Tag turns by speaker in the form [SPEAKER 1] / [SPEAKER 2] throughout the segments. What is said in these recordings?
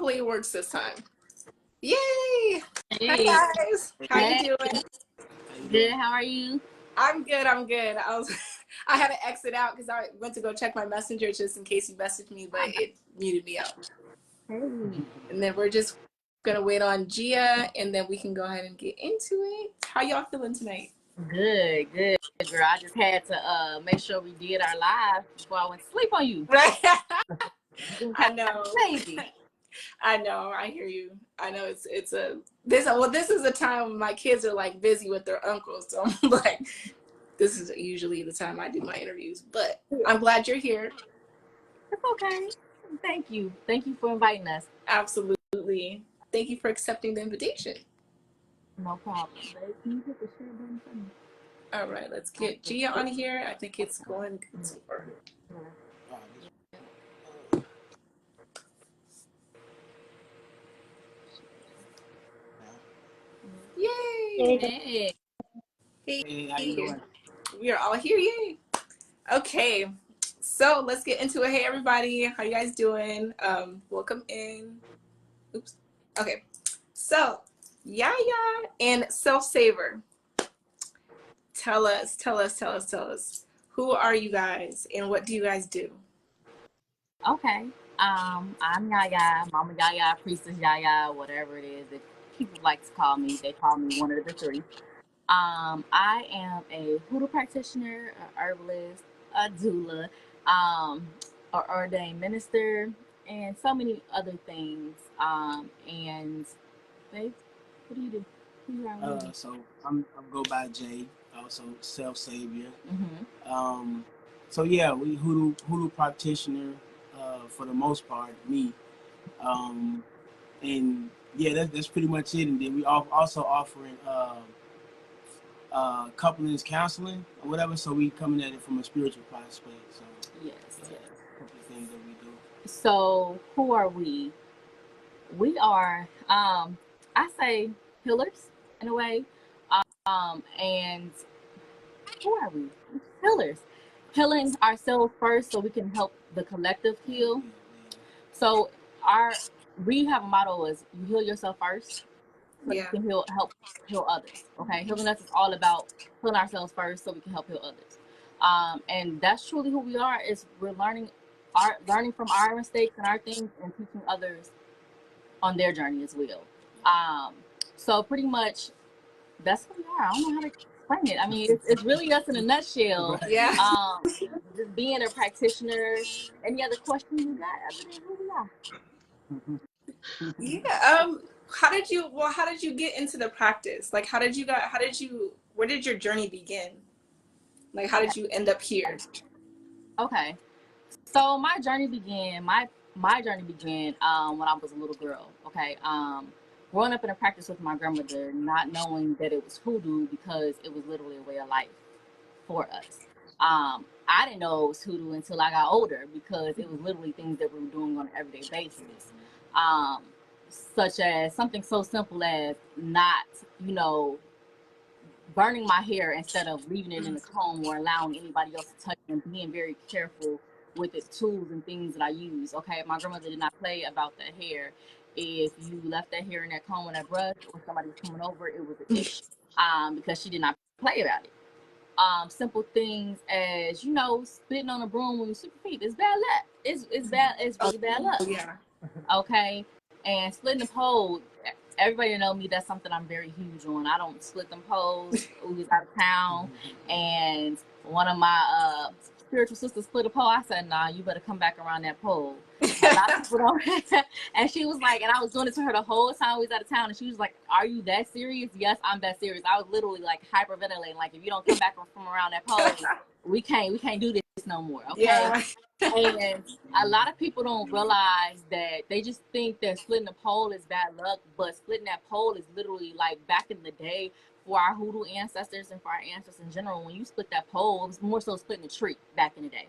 [SPEAKER 1] Hopefully it works this time. Yay!
[SPEAKER 2] Hey.
[SPEAKER 1] Hi guys. How
[SPEAKER 2] Hey.
[SPEAKER 1] you doing?
[SPEAKER 2] Good. How are you?
[SPEAKER 1] I'm good. I had to exit out because I went to go check my messenger just in case you messaged me, but it muted me out.
[SPEAKER 2] Hey.
[SPEAKER 1] And then we're just gonna wait on Gia, and then we can go ahead and get into it. How y'all feeling tonight?
[SPEAKER 2] Good. Good. Girl, I just had to make sure we did our live before I went to sleep on you.
[SPEAKER 1] Right.
[SPEAKER 2] I know. Crazy.
[SPEAKER 1] I know. I hear you. I know this is a time when my kids are like busy with their uncles, so I'm like, this is usually the time I do my interviews. But I'm glad you're here.
[SPEAKER 2] It's okay. Thank you. Thank you for inviting us.
[SPEAKER 1] Absolutely. Thank you for accepting the invitation.
[SPEAKER 2] No problem. Can you hit the share button for me?
[SPEAKER 1] All right, let's get Gia on here. I think it's going good so far. Yay!
[SPEAKER 2] Hey.
[SPEAKER 1] Hey,
[SPEAKER 3] how you doing?
[SPEAKER 1] We are all here. Yay! Okay, so let's get into it. Hey, everybody, how you guys doing? Welcome in. Oops. Okay, so Yaya and Self Saver. Tell us. Who are you guys and what do you guys do?
[SPEAKER 2] Okay. I'm Yaya, Mama Yaya, Priestess Yaya, whatever it is that people like to call me. They call me one of the three. I am a hoodoo practitioner, a herbalist, a doula, an ordained minister, and so many other things. And babe, what do you do? Who you are?
[SPEAKER 3] So I'm go by Jay, also Self Savior.
[SPEAKER 2] Mm-hmm.
[SPEAKER 3] So yeah, we hoodoo practitioner for the most part, me. And yeah, that's pretty much it. And then we also offering couplings counseling or whatever. So we coming at it from a spiritual perspective. So
[SPEAKER 2] Yes.
[SPEAKER 3] a couple of things that we do.
[SPEAKER 2] So who are we? We are, I say, healers in a way. And who are we? Healers. Healing ourselves first so we can help the collective heal. So we have a motto is you heal yourself first so you can help heal others. Okay, healing us is all about healing ourselves first so we can help heal others. And that's truly who we are. Is we're learning from our mistakes and our things and teaching others on their journey as well. So pretty much that's who we are. I don't know how to explain it. I mean, it's really us in a nutshell.
[SPEAKER 1] Yeah.
[SPEAKER 2] Just being a practitioner. Any other questions you got other than who we are?
[SPEAKER 1] Yeah. How did you get into the practice? Like, where did your journey begin? Like, how did you end up here?
[SPEAKER 2] Okay. So my journey began when I was a little girl. Okay. Growing up in a practice with my grandmother, not knowing that it was hoodoo because it was literally a way of life for us. I didn't know it was hoodoo until I got older because it was literally things that we were doing on an everyday basis. Such as something so simple as not, burning my hair instead of leaving it in the comb or allowing anybody else to touch it, and being very careful with the tools and things that I use. Okay, my grandmother did not play about the hair. If you left that hair in that comb or that brush or somebody was coming over, it was an issue because she did not play about it. Simple things as, spitting on a broom when you sweep your feet. It's bad luck. It's really bad luck.
[SPEAKER 1] Yeah.
[SPEAKER 2] Okay. And splitting the pole, everybody know me, that's something I'm very huge on. I don't split them poles. We was out of town and one of my spiritual sisters split a pole. I said, nah, you better come back around that pole. A lot of people don't. And she was like, and I was doing it to her the whole time we was out of town, and she was like, are you that serious? Yes, I'm that serious. I was literally like hyperventilating, like, if you don't come back from around that pole, we can't do this no more. Okay.
[SPEAKER 1] Yeah.
[SPEAKER 2] And a lot of people don't realize that. They just think that splitting the pole is bad luck, but splitting that pole is literally like back in the day for our hoodoo ancestors and for our ancestors in general. When you split that pole, it was more so splitting the tree back in the day.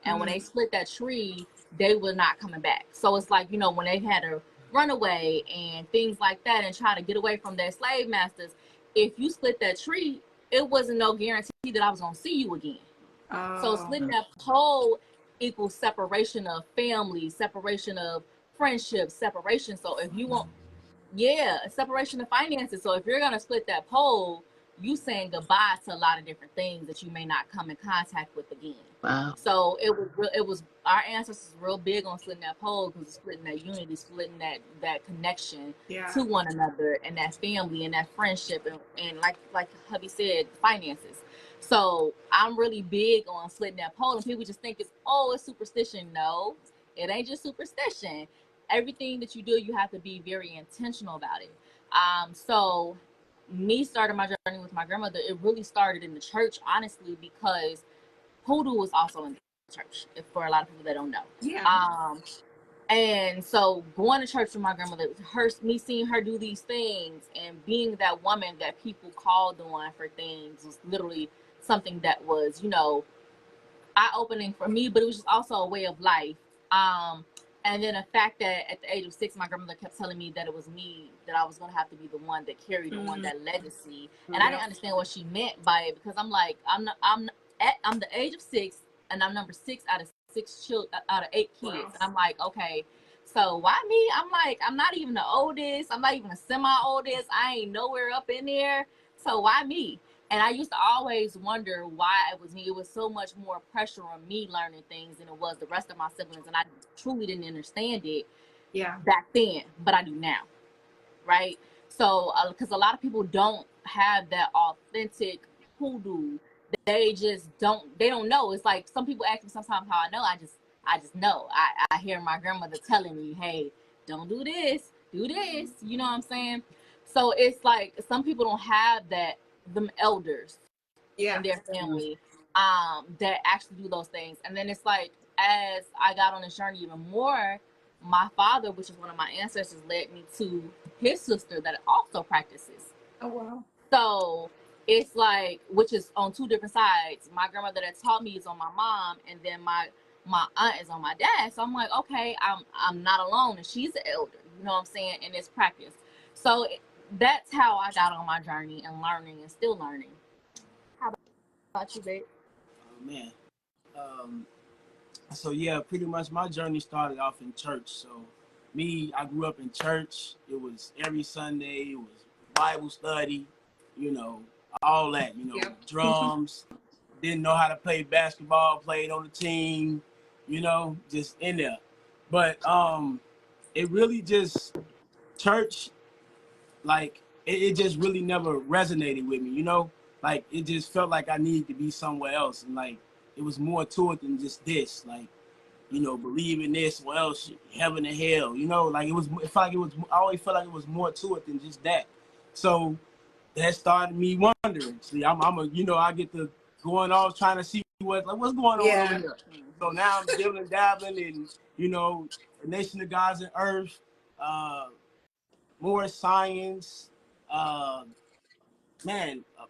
[SPEAKER 2] And when they split that tree, they were not coming back. So it's like, when they had to run away and things like that and try to get away from their slave masters, if you split that tree, it wasn't no guarantee that I was going to see you again. So splitting that pole equals separation of family, separation of friendship, separation. So if you want, separation of finances. So if you're gonna split that pole, you saying goodbye to a lot of different things that you may not come in contact with again.
[SPEAKER 4] Wow.
[SPEAKER 2] So it was our ancestors real big on splitting that pole, because splitting that unity, splitting that connection to one another, and that family and that friendship, and like hubby said, finances. So I'm really big on splitting that pole, and people just think it's superstition. No, it ain't just superstition. Everything that you do, you have to be very intentional about it. So me starting my journey with my grandmother, it really started in the church, honestly, because hoodoo was also in the church, for a lot of people that don't know.
[SPEAKER 1] Yeah.
[SPEAKER 2] And so going to church with my grandmother, me seeing her do these things and being that woman that people called on for things was literally something that was, eye-opening for me, but it was just also a way of life. And then the fact that at the age of 6, my grandmother kept telling me that it was me, that I was going to have to be the one that carried on that legacy. And I didn't understand what she meant by it, because I'm like, I'm the age of 6, and I'm number 6 out of 8 kids.
[SPEAKER 1] Wow.
[SPEAKER 2] And I'm like, okay, so why me? I'm like, I'm not even the oldest. I'm not even the semi-oldest. I ain't nowhere up in there. So why me? And I used to always wonder why it was me. It was so much more pressure on me learning things than it was the rest of my siblings. And I truly didn't understand it back then, but I do now, right? So, because a lot of people don't have that authentic hoodoo. They just don't know. It's like some people ask me sometimes how I know. I just know. I hear my grandmother telling me, hey, don't do this, do this. You know what I'm saying? So it's like some people don't have them elders in their family that actually do those things. And then it's like, as I got on this journey even more, my father, which is one of my ancestors, led me to his sister that also practices.
[SPEAKER 1] Oh wow.
[SPEAKER 2] So it's like, which is on 2 different sides. My grandmother that taught me is on my mom, and then my aunt is on my dad. So I'm like, okay, I'm not alone, and she's the elder, you know what I'm saying, in this practice. So that's how I got on my journey and learning and still learning. How about you, babe?
[SPEAKER 3] Oh man. So yeah, pretty much my journey started off in church. So I grew up in church. It was every Sunday. It was Bible study, all that, drums. Didn't know how to play basketball, played on the team, just in there. But it really just, church, like, it just really never resonated with me, like it just felt like I needed to be somewhere else, and like it was more to it than just this, like, believe in this, or else heaven and hell, like I always felt like it was more to it than just that. So that started me wondering. See, I'm I get to going off trying to see what's going on over here. So now I'm dibbling dabbling in, the Nation of Gods and Earth, more science,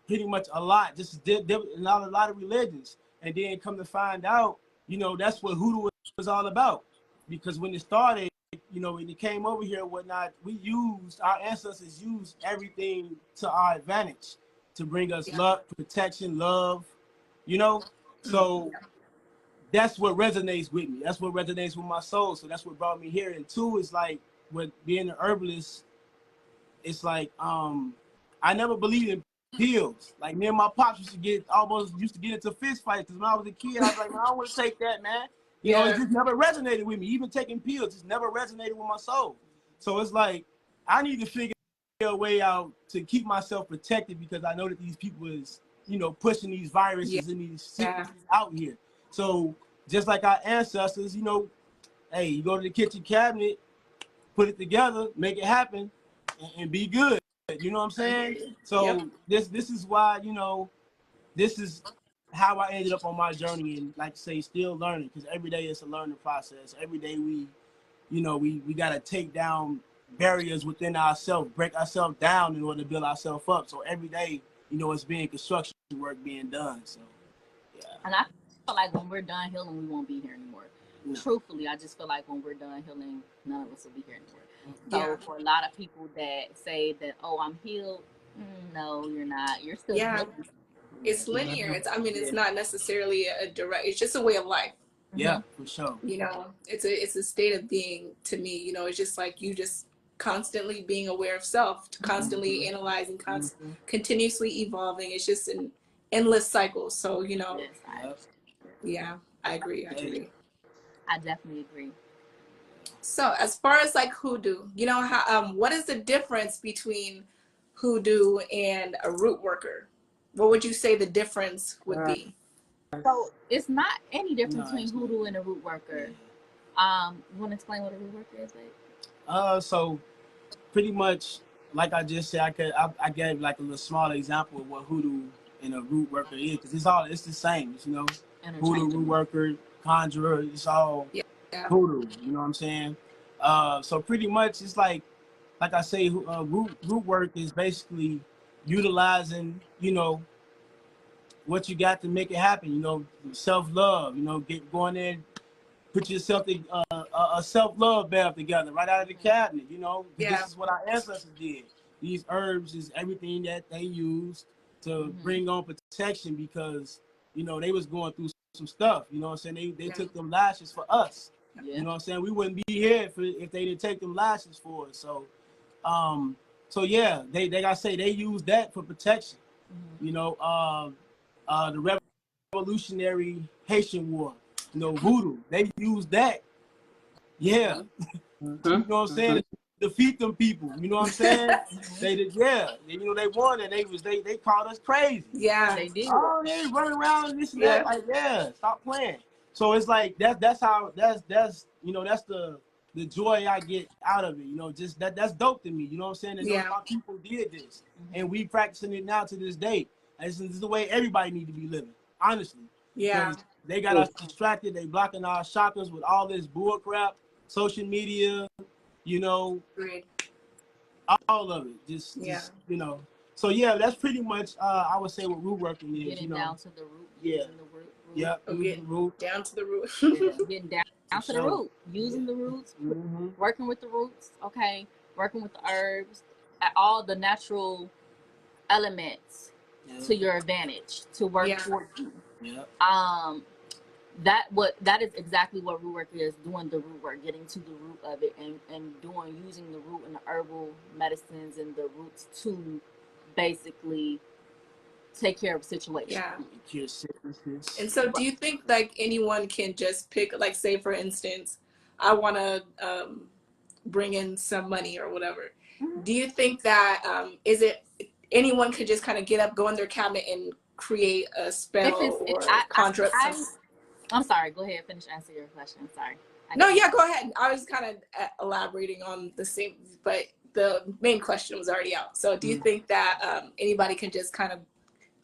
[SPEAKER 3] pretty much a lot, just a lot of religions. And then come to find out, that's what hoodoo was all about. Because when it started, when it came over here and whatnot, our ancestors used everything to our advantage to bring us luck, protection, love, So that's what resonates with me. That's what resonates with my soul. So that's what brought me here. And 2 is like, with being an herbalist, it's like, I never believed in pills. Like, me and my pops used to get into fist fights, because when I was a kid, I was like, man, I don't want to take that, man. It just never resonated with me. Even taking pills just never resonated with my soul. So it's like, I need to figure a way out to keep myself protected, because I know that these people is, pushing these viruses and these sicknesses out here. So just like our ancestors, hey, you go to the kitchen cabinet, put it together, make it happen, and be good. You know what I'm saying? So this is why, this is how I ended up on my journey, and like I say, still learning, because every day it's a learning process. Every day we got to take down barriers within ourselves, break ourselves down in order to build ourselves up. So every day, it's being construction work being done. So yeah.
[SPEAKER 2] And I feel like when we're done healing, we won't be here anymore. No. Truthfully, I just feel like when we're done healing, none of us will be here anymore. So for a lot of people that say that, oh, I'm healed, no, you're not. You're still healed.
[SPEAKER 1] It's linear. It's not necessarily a direct, it's just a way of life.
[SPEAKER 3] Yeah, for sure.
[SPEAKER 1] You know, it's a state of being to me. You know, it's just like you just constantly being aware of self, constantly analyzing, continuously evolving. It's just an endless cycle. So, you know,
[SPEAKER 2] Yes,
[SPEAKER 1] yeah, I agree.
[SPEAKER 2] I definitely agree.
[SPEAKER 1] So as far as like hoodoo, you know, how what is the difference between hoodoo and a root worker? What would you say the difference would be?
[SPEAKER 2] So it's not any difference
[SPEAKER 3] No,
[SPEAKER 2] between
[SPEAKER 3] it's not.
[SPEAKER 2] hoodoo and a root worker. You want to explain what a root worker is, babe?
[SPEAKER 3] So pretty much, like I just said, I gave like a little small example of what hoodoo and a root worker is, because it's the same, you know. Hoodoo, root worker, conjurer, it's all
[SPEAKER 1] Yeah.
[SPEAKER 3] hoodoo. You know what I'm saying? So pretty much, it's like I say, root work is basically utilizing, you know, what you got to make it happen. You know, self-love. You know, going in, put yourself a self-love bath together right out of the cabinet. You know, this is what our ancestors did. These herbs is everything that they used to bring on protection, because, you know, they was going through some stuff. You know what I'm saying? They took them lashes for us. You know what I'm saying? We wouldn't be here if they didn't take them lashes for us. So yeah, they gotta say they use that for protection. You know, the Revolutionary Haitian War, you know, voodoo, they used that. Yeah. You know what I'm saying? To defeat them people. You know what I'm saying? They did, yeah. You know, they won, and they called us crazy.
[SPEAKER 1] Yeah.
[SPEAKER 2] They did.
[SPEAKER 3] Oh, they running around and this and that. Like, yeah, stop playing. So it's like that's how you know, that's the joy I get out of it. You know, just that's dope to me. You know what I'm saying? And those my people did this, and we practicing it now to this day. And this is the way everybody need to be living, honestly.
[SPEAKER 1] Yeah.
[SPEAKER 3] Because they got us distracted. They blocking our chakras with all this bull crap, social media, you know, all of it. Just you know. So yeah, that's pretty much I would say what root working is.
[SPEAKER 2] Getting
[SPEAKER 3] you know,
[SPEAKER 2] down to the root.
[SPEAKER 3] Yeah.
[SPEAKER 2] The root.
[SPEAKER 3] Yeah.
[SPEAKER 1] Okay.
[SPEAKER 3] The root.
[SPEAKER 1] Down to the root.
[SPEAKER 2] Getting down to the root. Using the roots. Working with the roots. Okay. Working with the herbs. All the natural elements to your advantage to work for you.
[SPEAKER 3] Yeah.
[SPEAKER 2] That is exactly what root work is, doing the root work, getting to the root of it, and using the root and the herbal medicines and the roots to basically take care of a situation.
[SPEAKER 1] Yeah.
[SPEAKER 3] Cure sicknesses.
[SPEAKER 1] And so do you think like anyone can just pick, like, say for instance, I want to bring in some money or whatever. Do you think that is it anyone could just kind of get up, go in their cabinet and create a spell or conjure up something?
[SPEAKER 2] I'm sorry, go ahead, finish answering your question. I'm sorry.
[SPEAKER 1] No, yeah, go ahead. I was kind of elaborating on the same, but the main question was already out. So do you think that anybody can just kind of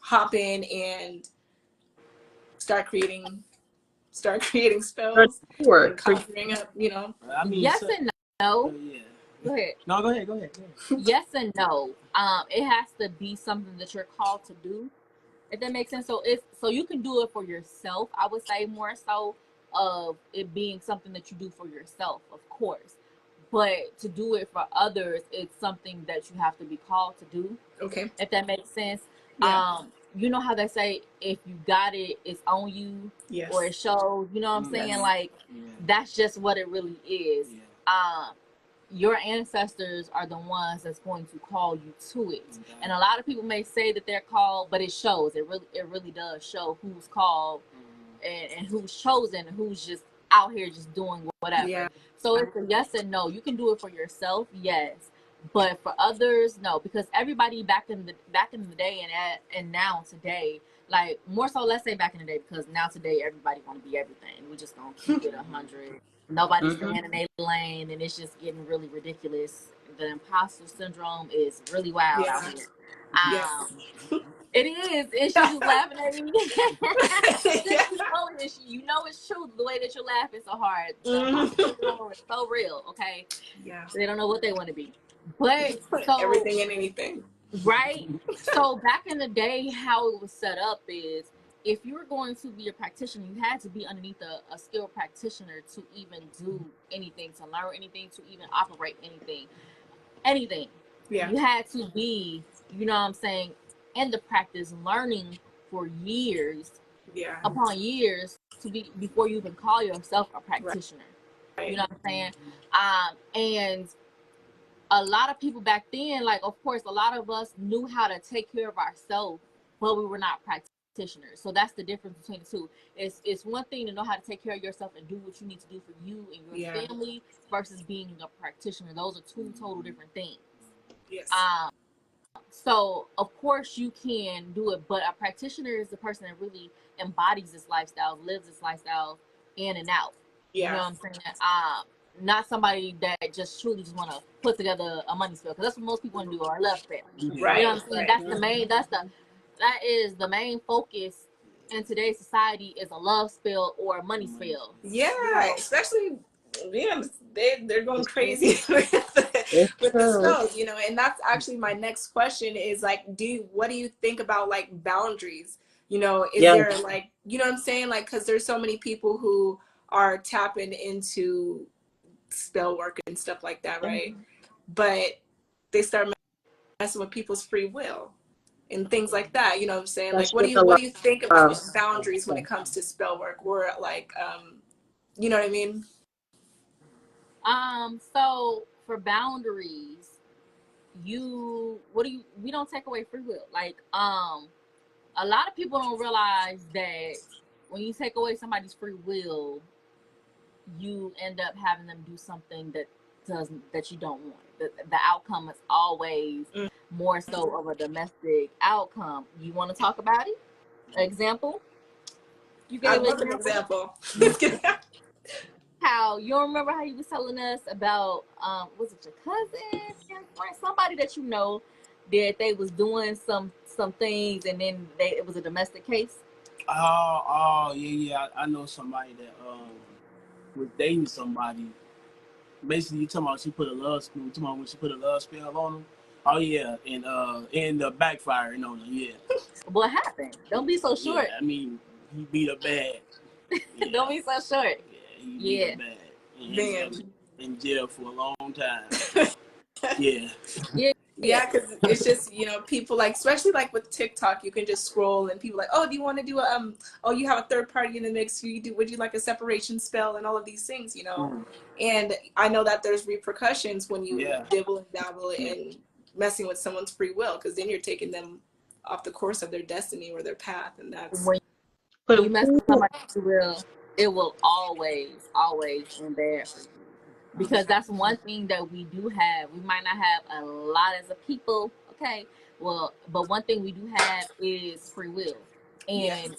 [SPEAKER 1] hop in and start creating spells and conjuring up, you know?
[SPEAKER 3] I mean,
[SPEAKER 2] yes and no.
[SPEAKER 3] Yeah.
[SPEAKER 2] Go ahead.
[SPEAKER 3] No, go ahead.
[SPEAKER 2] Yes and no. It has to be something that you're called to do, if that makes sense. So you can do it for yourself. I would say more so of it being something that you do for yourself, of course. But to do it for others, it's something that you have to be called to do.
[SPEAKER 1] Okay.
[SPEAKER 2] If that makes sense.
[SPEAKER 1] Yeah.
[SPEAKER 2] You know how they say, if you got it, it's on you.
[SPEAKER 1] Yes.
[SPEAKER 2] Or it shows. You know what I'm saying? Like, that's just what it really is. Your ancestors are the ones that's going to call you to it. And a lot of people may say that they're called, but it shows. It really does show who's called and who's chosen and who's just out here just doing whatever.
[SPEAKER 1] Yeah.
[SPEAKER 2] So it's a yes and no. You can do it for yourself, yes, but for others, no. Because everybody back in the day and now today, like more so, let's say back in the day, because now today everybody want to be everything. We just gonna keep it 100. Nobody's staying in their lane, and it's just getting really ridiculous. The imposter syndrome is really wild out here. It is. And she's just laughing at me. You know it's true. The way that you're laughing so hard. The imposter syndrome is so real. Okay.
[SPEAKER 1] Yeah.
[SPEAKER 2] They don't know what they want to be, but so
[SPEAKER 1] everything and anything.
[SPEAKER 2] Right. So back in the day, how it was set up is, if you were going to be a practitioner, you had to be underneath a skilled practitioner to even do anything, to learn anything, to even operate anything.
[SPEAKER 1] Yeah.
[SPEAKER 2] You had to be, you know what I'm saying, in the practice, learning for years upon years before you even call yourself a
[SPEAKER 1] Right.
[SPEAKER 2] practitioner. You know what I'm saying? And a lot of people back then, like, of course, a lot of us knew how to take care of ourselves, but we were not practitioners. So that's the difference between the two. It's one thing to know how to take care of yourself and do what you need to do for you and your
[SPEAKER 1] Yeah.
[SPEAKER 2] family versus being a practitioner. Those are two total different things.
[SPEAKER 1] Yes.
[SPEAKER 2] So of course you can do it, but a practitioner is the person that really embodies this lifestyle, lives this lifestyle in and out.
[SPEAKER 1] Yeah.
[SPEAKER 2] You know what I'm saying? Not somebody that just truly just want to put together a money spell, because that's what most people want to do, or a love spell.
[SPEAKER 1] Right.
[SPEAKER 2] You know what I'm saying?
[SPEAKER 1] Right.
[SPEAKER 2] That is the main focus in today's society, is a love spell or a money spell.
[SPEAKER 1] Yeah,
[SPEAKER 2] You know?
[SPEAKER 1] especially they're going crazy with the spells, you know. And that's actually my next question is like, what do you think about like boundaries? You know, is there like, you know what I'm saying? Like, because there's so many people who are tapping into spell work and stuff like that, right? But they start messing with people's free will and things like that. You know what I'm saying? Like, what do you think about boundaries when it comes to spell work? Or like, you know what I mean?
[SPEAKER 2] So for boundaries, we don't take away free will. Like, a lot of people don't realize that when you take away somebody's free will, you end up having them do something that you don't want. The outcome is always more so of a domestic outcome. You want to talk about it? Example? You
[SPEAKER 1] I
[SPEAKER 2] gave
[SPEAKER 1] love an example.
[SPEAKER 2] How you remember how you was telling us about was it your cousin, your friend, somebody that you know, that they was doing some things and then it was a domestic case?
[SPEAKER 3] Yeah. I know somebody that was dating somebody. Basically, you talking about she put a love spell. You talking about when she put a love spell on him? Oh yeah, and the backfiring on him. Yeah.
[SPEAKER 2] What happened? Don't be so short.
[SPEAKER 3] Yeah, I mean, he beat her bad. Yeah.
[SPEAKER 2] Don't be so short.
[SPEAKER 3] Yeah, he beat her bad. And he was in jail for a long time. Yeah.
[SPEAKER 1] Yeah, because it's just, you know, people like, especially like with TikTok, you can just scroll and people like, oh, do you want to do oh, you have a third party in the mix, would you like a separation spell and all of these things, you know? And I know that there's repercussions when you dibble and dabble in messing with someone's free will, because then you're taking them off the course of their destiny or their path, and that's
[SPEAKER 2] when you mess with somebody's free will, it will always end bad for you. Because that's one thing that we do have. We might not have a lot as a people, okay? Well, but one thing we do have is free will. And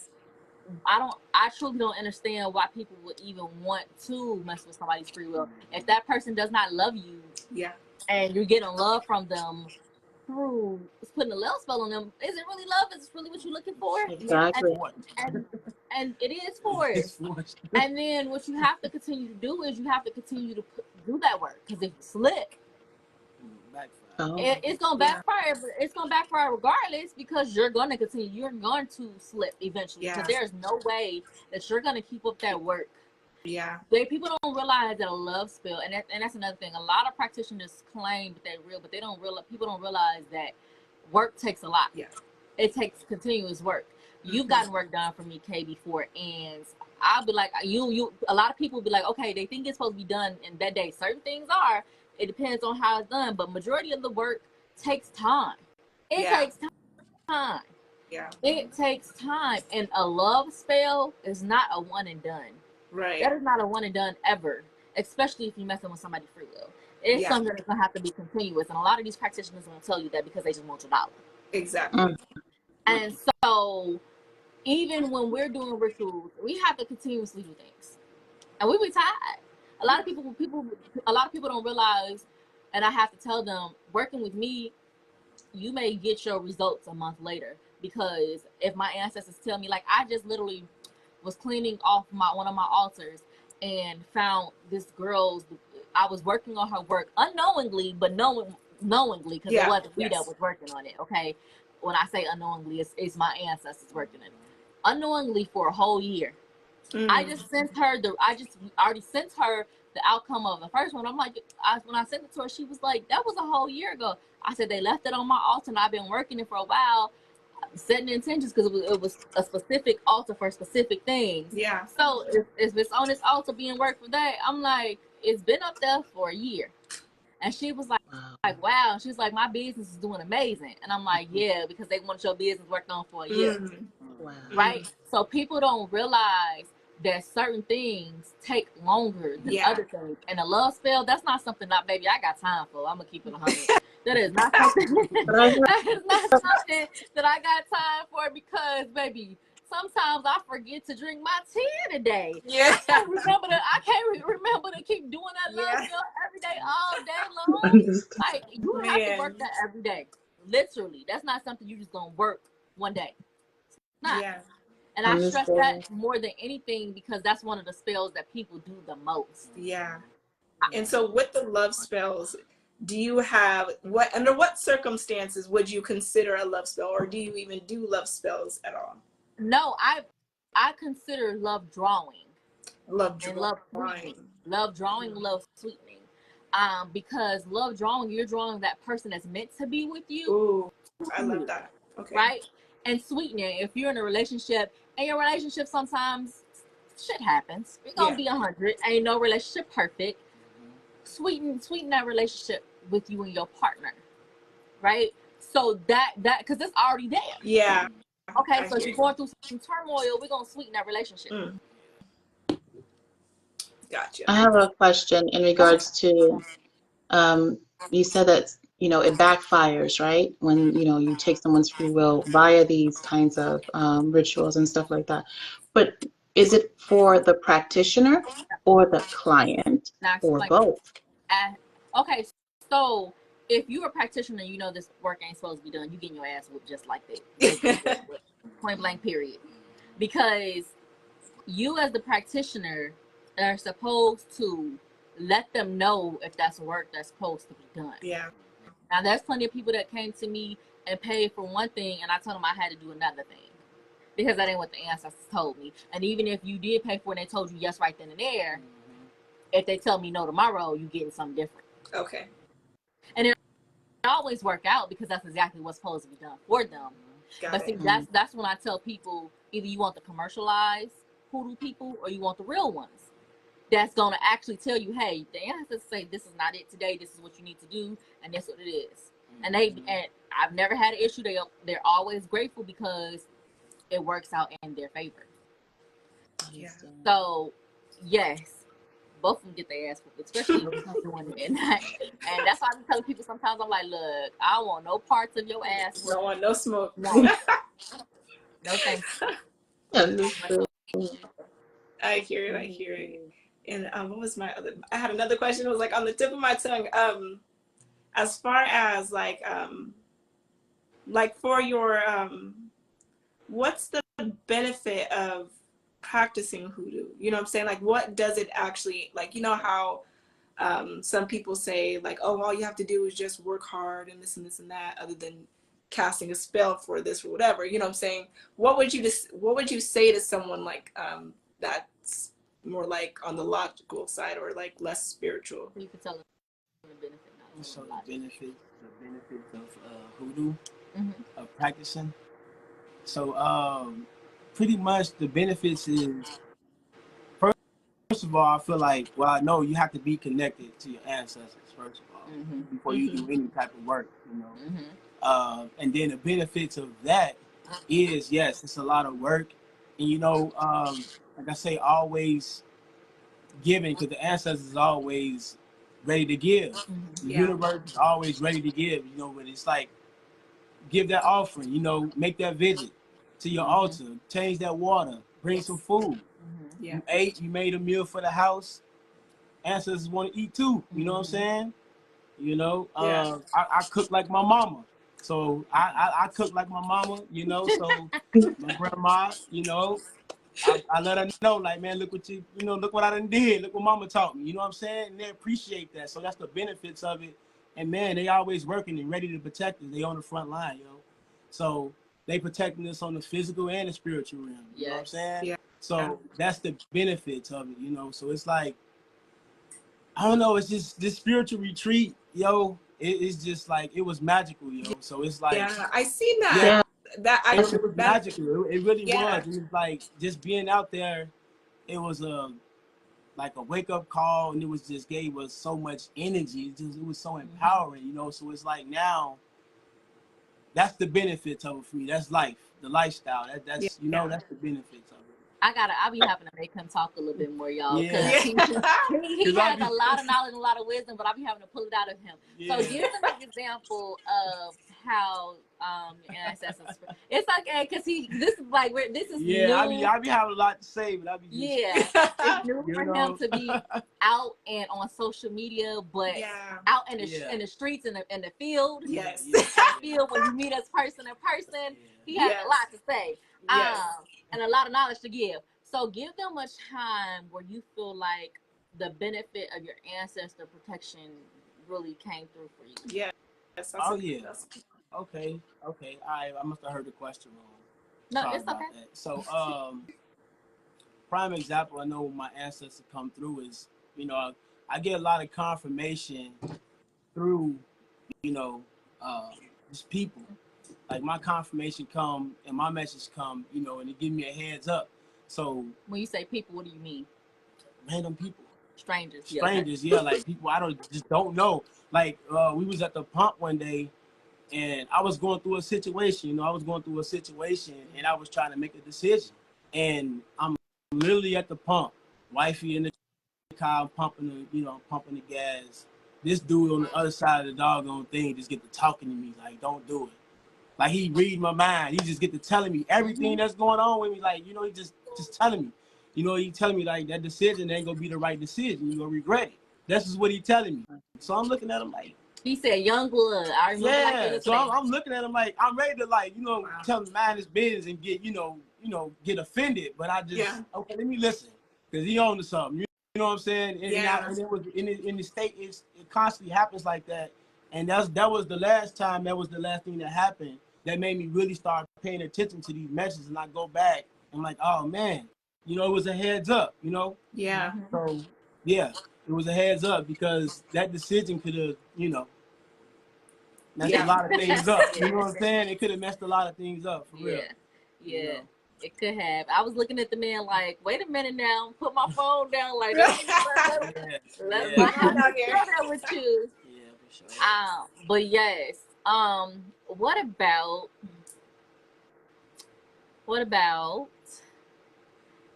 [SPEAKER 2] I truly don't understand why people would even want to mess with somebody's free will. If that person does not love you, and you're getting love from them through putting a love spell on them, is it really love? Is it really what you're looking for?
[SPEAKER 4] Exactly.
[SPEAKER 2] And it is forced. And then what you have to continue to do is you have to continue to do that work, because if you slip, it's gonna backfire. But it's gonna backfire regardless, because you're gonna continue. You're going to slip eventually, because there's no way that you're gonna keep up that work. People don't realize that a love spell, and that's another thing. A lot of practitioners claim that they're real, but people don't realize that work takes a lot. It takes continuous work. You've gotten work done for me, Kay, before, and I'll be like, a lot of people will be like, okay, they think it's supposed to be done in that day. Certain things are. It depends on how it's done, but majority of the work takes time. It takes time. It takes time, and a love spell is not a one and done. That is not a one and done ever, especially if you're messing with somebody's free will. It's something that's gonna have to be continuous, and a lot of these practitioners will tell you that because they just want your dollar.
[SPEAKER 1] Exactly.
[SPEAKER 2] And so, even when we're doing rituals, we have to continuously do things, and we be tired. A lot of people don't realize, and I have to tell them, working with me, you may get your results a month later, because if my ancestors tell me, like, I just literally was cleaning off one of my altars and found this girl's. I was working on her work unknowingly, but knowingly, because it wasn't me that was working on it. Okay, when I say unknowingly, it's my ancestors working on it unknowingly for a whole year. I just sent her already sent her the outcome of the first one. I'm like, when I sent it to her, she was like, that was a whole year ago. I said, they left it on my altar and I've been working it for a while. setting intentions because it was a specific altar for specific things.
[SPEAKER 1] Yeah.
[SPEAKER 2] So if it's on this altar being worked for that, I'm like, it's been up there for a year. And she was wow. She's like, my business is doing amazing. And I'm like, yeah, because they want your business worked on for a year.
[SPEAKER 4] Wow.
[SPEAKER 2] Right? So people don't realize that certain things take longer than other things. And a love spell, that's not something that, baby, I got time for. I'm going to keep it 100. That is not something that is not something that I got time for because, baby, sometimes I forget to drink my tea today.
[SPEAKER 1] Yeah.
[SPEAKER 2] I can't remember to keep doing that love spell every day, all day long.
[SPEAKER 4] Understood.
[SPEAKER 2] Like, you have to work that every day. Literally. That's not something you just going to work one day. It's not.
[SPEAKER 1] Yeah.
[SPEAKER 2] And I stress that more than anything because that's one of the spells that people do the most.
[SPEAKER 1] Yeah. And so with the love spells, do you have under what circumstances would you consider a love spell, or do you even do love spells at all?
[SPEAKER 2] No, I consider love drawing.
[SPEAKER 1] Love drawing.
[SPEAKER 2] Love drawing, love sweetening. Because love drawing, you're drawing that person that's meant to be with you.
[SPEAKER 1] Ooh, I love that. Okay.
[SPEAKER 2] Right? And sweetening, if you're in a relationship, and your relationship sometimes shit happens. It's gonna be 100. Ain't no relationship perfect. Sweeten that relationship with you and your partner. Right? So that because it's already there.
[SPEAKER 1] Yeah.
[SPEAKER 2] Okay, so if you're going through some turmoil, we're gonna sweeten that relationship.
[SPEAKER 1] Gotcha.
[SPEAKER 4] I have a question in regards to, you said that, it backfires, right? When, you take someone's free will via these kinds of rituals and stuff like that. But is it for the practitioner or the client or both?
[SPEAKER 2] Okay, so if you're a practitioner, you know this work ain't supposed to be done. You getting your ass whooped just like that. Point blank, period. Because you as the practitioner are supposed to let them know if that's work that's supposed to be done.
[SPEAKER 1] Yeah.
[SPEAKER 2] Now, there's plenty of people that came to me and paid for one thing, and I told them I had to do another thing because that ain't what the ancestors told me. And even if you did pay for it and they told you yes right then and there, if they tell me no tomorrow, you getting something different.
[SPEAKER 1] Okay.
[SPEAKER 2] And it always work out because that's exactly what's supposed to be done for them. But see, that's when I tell people either you want the commercialized hoodoo people or you want the real ones. That's gonna actually tell you, hey, the ancestors say this is not it today. This is what you need to do, and that's what it is. And I've never had an issue. They're always grateful because it works out in their favor.
[SPEAKER 1] Yeah.
[SPEAKER 2] So yes, both of them get their ass whooped, especially if I'm doing it. And that's why I'm telling people sometimes I'm like, look, I don't want no parts of your ass.
[SPEAKER 1] Don't want no smoke.
[SPEAKER 2] No. No thanks.
[SPEAKER 4] Understood.
[SPEAKER 1] I hear it. And what was my other? I had another question. It was like on the tip of my tongue. As far as like for your what's the benefit of practicing hoodoo? You know what I'm saying? Like, what does it actually like? You know how some people say like, oh, all you have to do is just work hard and this and that, other than casting a spell for this or whatever. You know what I'm saying? What would you say to someone like that's more like on the logical side or like less spiritual?
[SPEAKER 2] You can tell them the benefit.
[SPEAKER 3] So the benefits of hoodoo, of practicing. So pretty much the benefits is, first of all, I feel like, well, I know you have to be connected to your ancestors first of all before you do any type of work, and then the benefits of that is, yes, it's a lot of work, and like I say, always giving, because the ancestors is always ready to give. The universe is always ready to give, but it's like, give that offering, make that visit to your altar, change that water, bring some food. You ate, you made a meal for the house. Ancestors want to eat too, you know what I'm saying? I cook like my mama. So I cook like my mama, so my grandma, I let her know, like, man, look what I done did. Look what mama taught me. You know what I'm saying? And they appreciate that. So that's the benefits of it. And man, they always working and ready to protect us. They on the front line, So they protecting us on the physical and the spiritual realm. You know what I'm saying?
[SPEAKER 1] Yeah.
[SPEAKER 3] So that's the benefits of it, So it's like, I don't know, it's just this spiritual retreat, it's just like, it was magical, So it's like,
[SPEAKER 1] I seen that.
[SPEAKER 3] It was magical. It really
[SPEAKER 1] Yeah.
[SPEAKER 3] was. It was like just being out there. It was like a wake up call, and it was just gave us so much energy. It was so empowering, you know. So it's like now, that's the benefits of it for me. That's life, the lifestyle. That's you know, that's the benefits of it.
[SPEAKER 2] I'll be having to make him talk a little bit more, y'all, because
[SPEAKER 3] Yeah.
[SPEAKER 2] he has a lot of knowledge and a lot of wisdom, but I'll be having to pull it out of him.
[SPEAKER 3] Yeah.
[SPEAKER 2] So give them an example of how your ancestors. It's okay, because this is
[SPEAKER 3] Yeah,
[SPEAKER 2] new.
[SPEAKER 3] I be having a lot to say, but I be just,
[SPEAKER 2] it's new for him to be out and on social media, but out in the streets, in the field.
[SPEAKER 1] Yes.
[SPEAKER 2] Field when you meet us person in person, he has a lot to say. And a lot of knowledge to give. So give them a time where you feel like the benefit of your ancestor protection really came through for you.
[SPEAKER 1] Yes.
[SPEAKER 3] Oh yeah. Okay. I must have heard the question wrong.
[SPEAKER 2] No,
[SPEAKER 3] Sorry
[SPEAKER 2] it's
[SPEAKER 3] about
[SPEAKER 2] okay.
[SPEAKER 3] that. So prime example I know when my ancestors come through is, you know, I get a lot of confirmation through, you know, just people. Like my confirmation come and my message come, you know, and it give me a heads up. So
[SPEAKER 2] when you say people, what do you mean?
[SPEAKER 3] Random people.
[SPEAKER 2] Strangers,
[SPEAKER 3] yeah, like people I don't know. Like we was at the pump one day, and I was going through a situation. You know, I was going through a situation, and I was trying to make a decision. And I'm literally at the pump, wifey in the car, pumping the gas. This dude on the other side of the doggone thing just get to talking to me like, "Don't do it." Like he read my mind. He just get to telling me everything that's going on with me. Like, you know, he just telling me. You know, he telling me like that decision ain't gonna be the right decision. You gonna regret it. That's just what he telling me. So I'm looking at him like,
[SPEAKER 2] he said, "Young blood." I remember.
[SPEAKER 3] yeah. So I'm looking at him like I'm ready to like, you know, tell him mind his business and get, you know, get offended. But I just okay, let me listen, because he on to something. You know what I'm saying? And it was in the state. It constantly happens like that. And that was the last time. That was the last thing that happened. That made me really start paying attention to these messages, and I go back and I'm like, oh man, you know, it was a heads up, you know?
[SPEAKER 1] Yeah.
[SPEAKER 3] So yeah, it was a heads up, because that decision could have, you know, messed a lot of things up. You know what I'm saying? It could have messed a lot of things up, for real.
[SPEAKER 2] Yeah.
[SPEAKER 3] You know?
[SPEAKER 2] It could have. I was looking at the man like, wait a minute now, put my phone down, like,
[SPEAKER 1] Let's
[SPEAKER 2] not share that with you.
[SPEAKER 3] Yeah, for sure.
[SPEAKER 2] But yes, what about,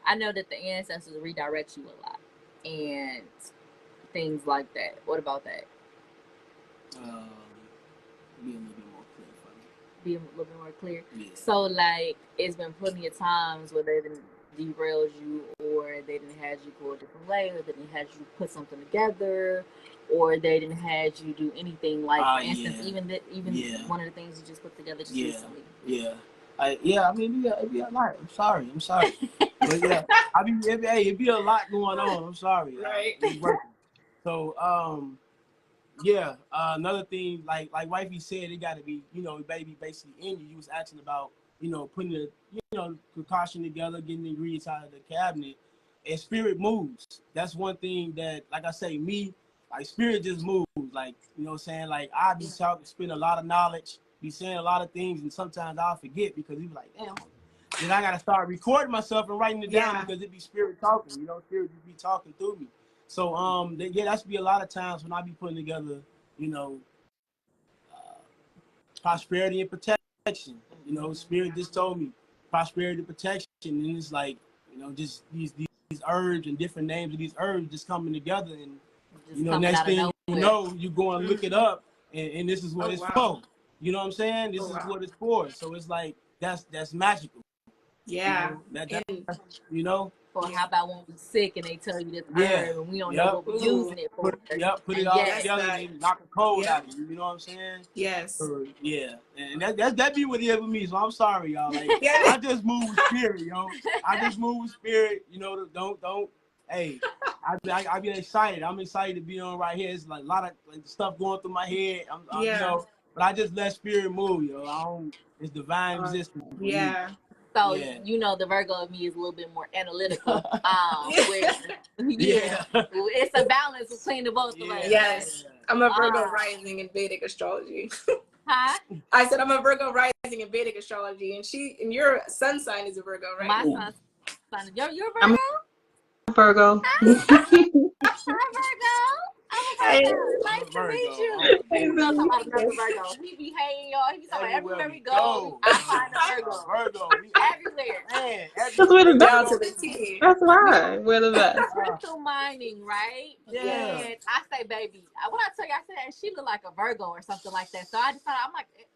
[SPEAKER 2] I know that the ancestors redirect you a lot and things like that. What about that?
[SPEAKER 3] Be a little bit more clear for me.
[SPEAKER 2] Be a little bit more clear.
[SPEAKER 3] Yeah.
[SPEAKER 2] So like, it's been plenty of times where they didn't derailed you, or they didn't have you go a different way, or they didn't have you put something together, or they didn't have you do anything. Like for instance, even one of the things you just put together just recently.
[SPEAKER 3] I mean, it'd be a lot. I'm sorry. But yeah, it'd be a lot going on. I'm sorry.
[SPEAKER 1] Right.
[SPEAKER 3] So another thing, like wifey said, it got to be, you know, baby, basically in you. You was asking about, you know, putting the, you know, concoction together, getting the ingredients out of the cabinet, and spirit moves. That's one thing that, like I say, like spirit just moves. Like, you know what I'm saying? Like I be talking, spend a lot of knowledge, be saying a lot of things, and sometimes I'll forget, because he be like, damn. Then I gotta start recording myself and writing it down, because it be spirit talking. You know, spirit just be talking through me. So that's be a lot of times when I be putting together, you know, prosperity and protection. You know, spirit just told me prosperity and protection, and it's like, you know, just these herbs and different names of these herbs just coming together, and just, you know, next thing you know, you go and look it up, and this is what it's for. You know what I'm saying? This is what it's for. So it's like that's magical.
[SPEAKER 1] Yeah.
[SPEAKER 3] You know.
[SPEAKER 2] Or how about when we're sick and they tell you this herb and we don't know what we're using it for?
[SPEAKER 3] Put it all together and knock the cold out of you. You know what I'm saying?
[SPEAKER 1] Yes.
[SPEAKER 3] So, and that be what it is with me. So I'm sorry, y'all. Like I just move with spirit, yo. I just move with spirit. You know, don't. Hey, I be excited. I'm excited to be on right here. It's like a lot of stuff going through my head. You know, but I just let spirit move, yo. It's divine existence.
[SPEAKER 1] Yeah.
[SPEAKER 2] So, you know, the Virgo of me is a little bit more analytical. It's a balance between the both of us.
[SPEAKER 1] Yes. I'm a Virgo rising in Vedic astrology.
[SPEAKER 2] Huh?
[SPEAKER 1] I said I'm a Virgo rising in Vedic astrology, and your sun sign is a Virgo, right?
[SPEAKER 2] My
[SPEAKER 4] Yeah.
[SPEAKER 2] son, you're a
[SPEAKER 4] I'm
[SPEAKER 2] Virgo?
[SPEAKER 4] a Virgo.
[SPEAKER 2] I'm a Virgo. I'm a
[SPEAKER 4] Hey.
[SPEAKER 2] Virgo.
[SPEAKER 3] I'm
[SPEAKER 2] Nice
[SPEAKER 3] a
[SPEAKER 2] to meet
[SPEAKER 3] Virgo.
[SPEAKER 2] you.
[SPEAKER 3] Oh,
[SPEAKER 2] We gonna talk about another
[SPEAKER 4] Yes.
[SPEAKER 2] Virgo. He be hanging, y'all. He be talking about
[SPEAKER 3] everywhere
[SPEAKER 2] everywhere
[SPEAKER 3] we
[SPEAKER 2] we go.
[SPEAKER 3] go,
[SPEAKER 2] I find a Virgo.
[SPEAKER 3] Virgo. We
[SPEAKER 2] Everywhere.
[SPEAKER 3] man,
[SPEAKER 4] That's where the
[SPEAKER 3] everywhere
[SPEAKER 4] best.
[SPEAKER 3] we
[SPEAKER 1] Down to
[SPEAKER 3] go.
[SPEAKER 1] the T.
[SPEAKER 4] That's
[SPEAKER 2] We
[SPEAKER 4] why we're the best.
[SPEAKER 2] crystal mining, right?
[SPEAKER 3] Yeah.
[SPEAKER 2] And I say, baby, when I tell you, I said she look like a Virgo or something like that. So I decided,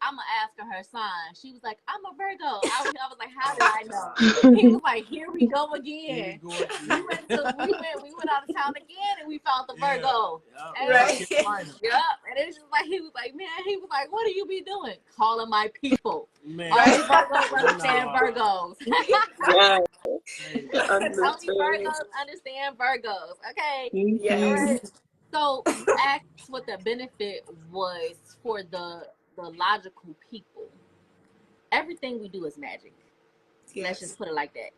[SPEAKER 2] I'm gonna ask her her sign. She was like, I'm a Virgo. I was like, how did I know? He was like, here we go
[SPEAKER 3] Here
[SPEAKER 2] again.
[SPEAKER 3] we go
[SPEAKER 2] We
[SPEAKER 3] again.
[SPEAKER 2] went out of town again, and we found the
[SPEAKER 3] Yeah.
[SPEAKER 2] Virgo.
[SPEAKER 3] Yep.
[SPEAKER 2] And
[SPEAKER 3] North
[SPEAKER 1] Right.
[SPEAKER 3] Carolina.
[SPEAKER 2] Yep. And it's just like he was like, what do you be doing? Calling my people.
[SPEAKER 3] Man.
[SPEAKER 2] Only
[SPEAKER 1] Right.
[SPEAKER 2] Virgos understand
[SPEAKER 3] Nah.
[SPEAKER 2] Virgos.
[SPEAKER 4] Yeah.
[SPEAKER 3] Hey.
[SPEAKER 2] Only
[SPEAKER 4] Understood.
[SPEAKER 2] Virgos understand Virgos. Okay. All
[SPEAKER 1] Yes.
[SPEAKER 4] Mhm.
[SPEAKER 2] right. So you asked what the benefit was for the logical people. Everything we do is magic. Let's just put it like that.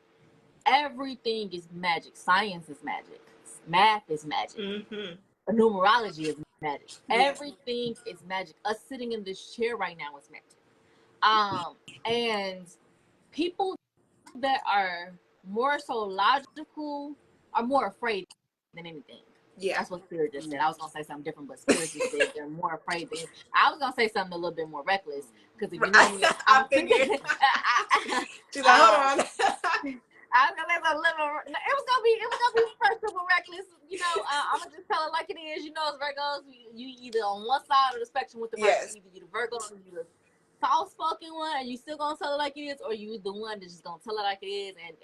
[SPEAKER 2] Everything is magic. Science is magic. Math is magic.
[SPEAKER 1] Mm-hmm.
[SPEAKER 2] Numerology is magic.
[SPEAKER 1] Yes.
[SPEAKER 2] Everything is magic. Us sitting in this chair right now is magic. And people that are more so logical are more afraid than anything.
[SPEAKER 1] Yeah.
[SPEAKER 2] That's what Spirit just said. I was gonna say something different, but Spirit just said they're more afraid than. I was gonna say something a little bit more reckless because if you know me,
[SPEAKER 1] I figured. She's like, hold on.
[SPEAKER 2] I was gonna say a little. It was gonna be first of all reckless. You know, I'm gonna just tell it like it is. You know, as Virgos, you either on one side of the spectrum with the Virgos.
[SPEAKER 1] Yes.
[SPEAKER 2] Either you're the Virgo, or you're the soft-spoken one, and you still gonna tell it like it is, or you the one that's just gonna tell it like it is. And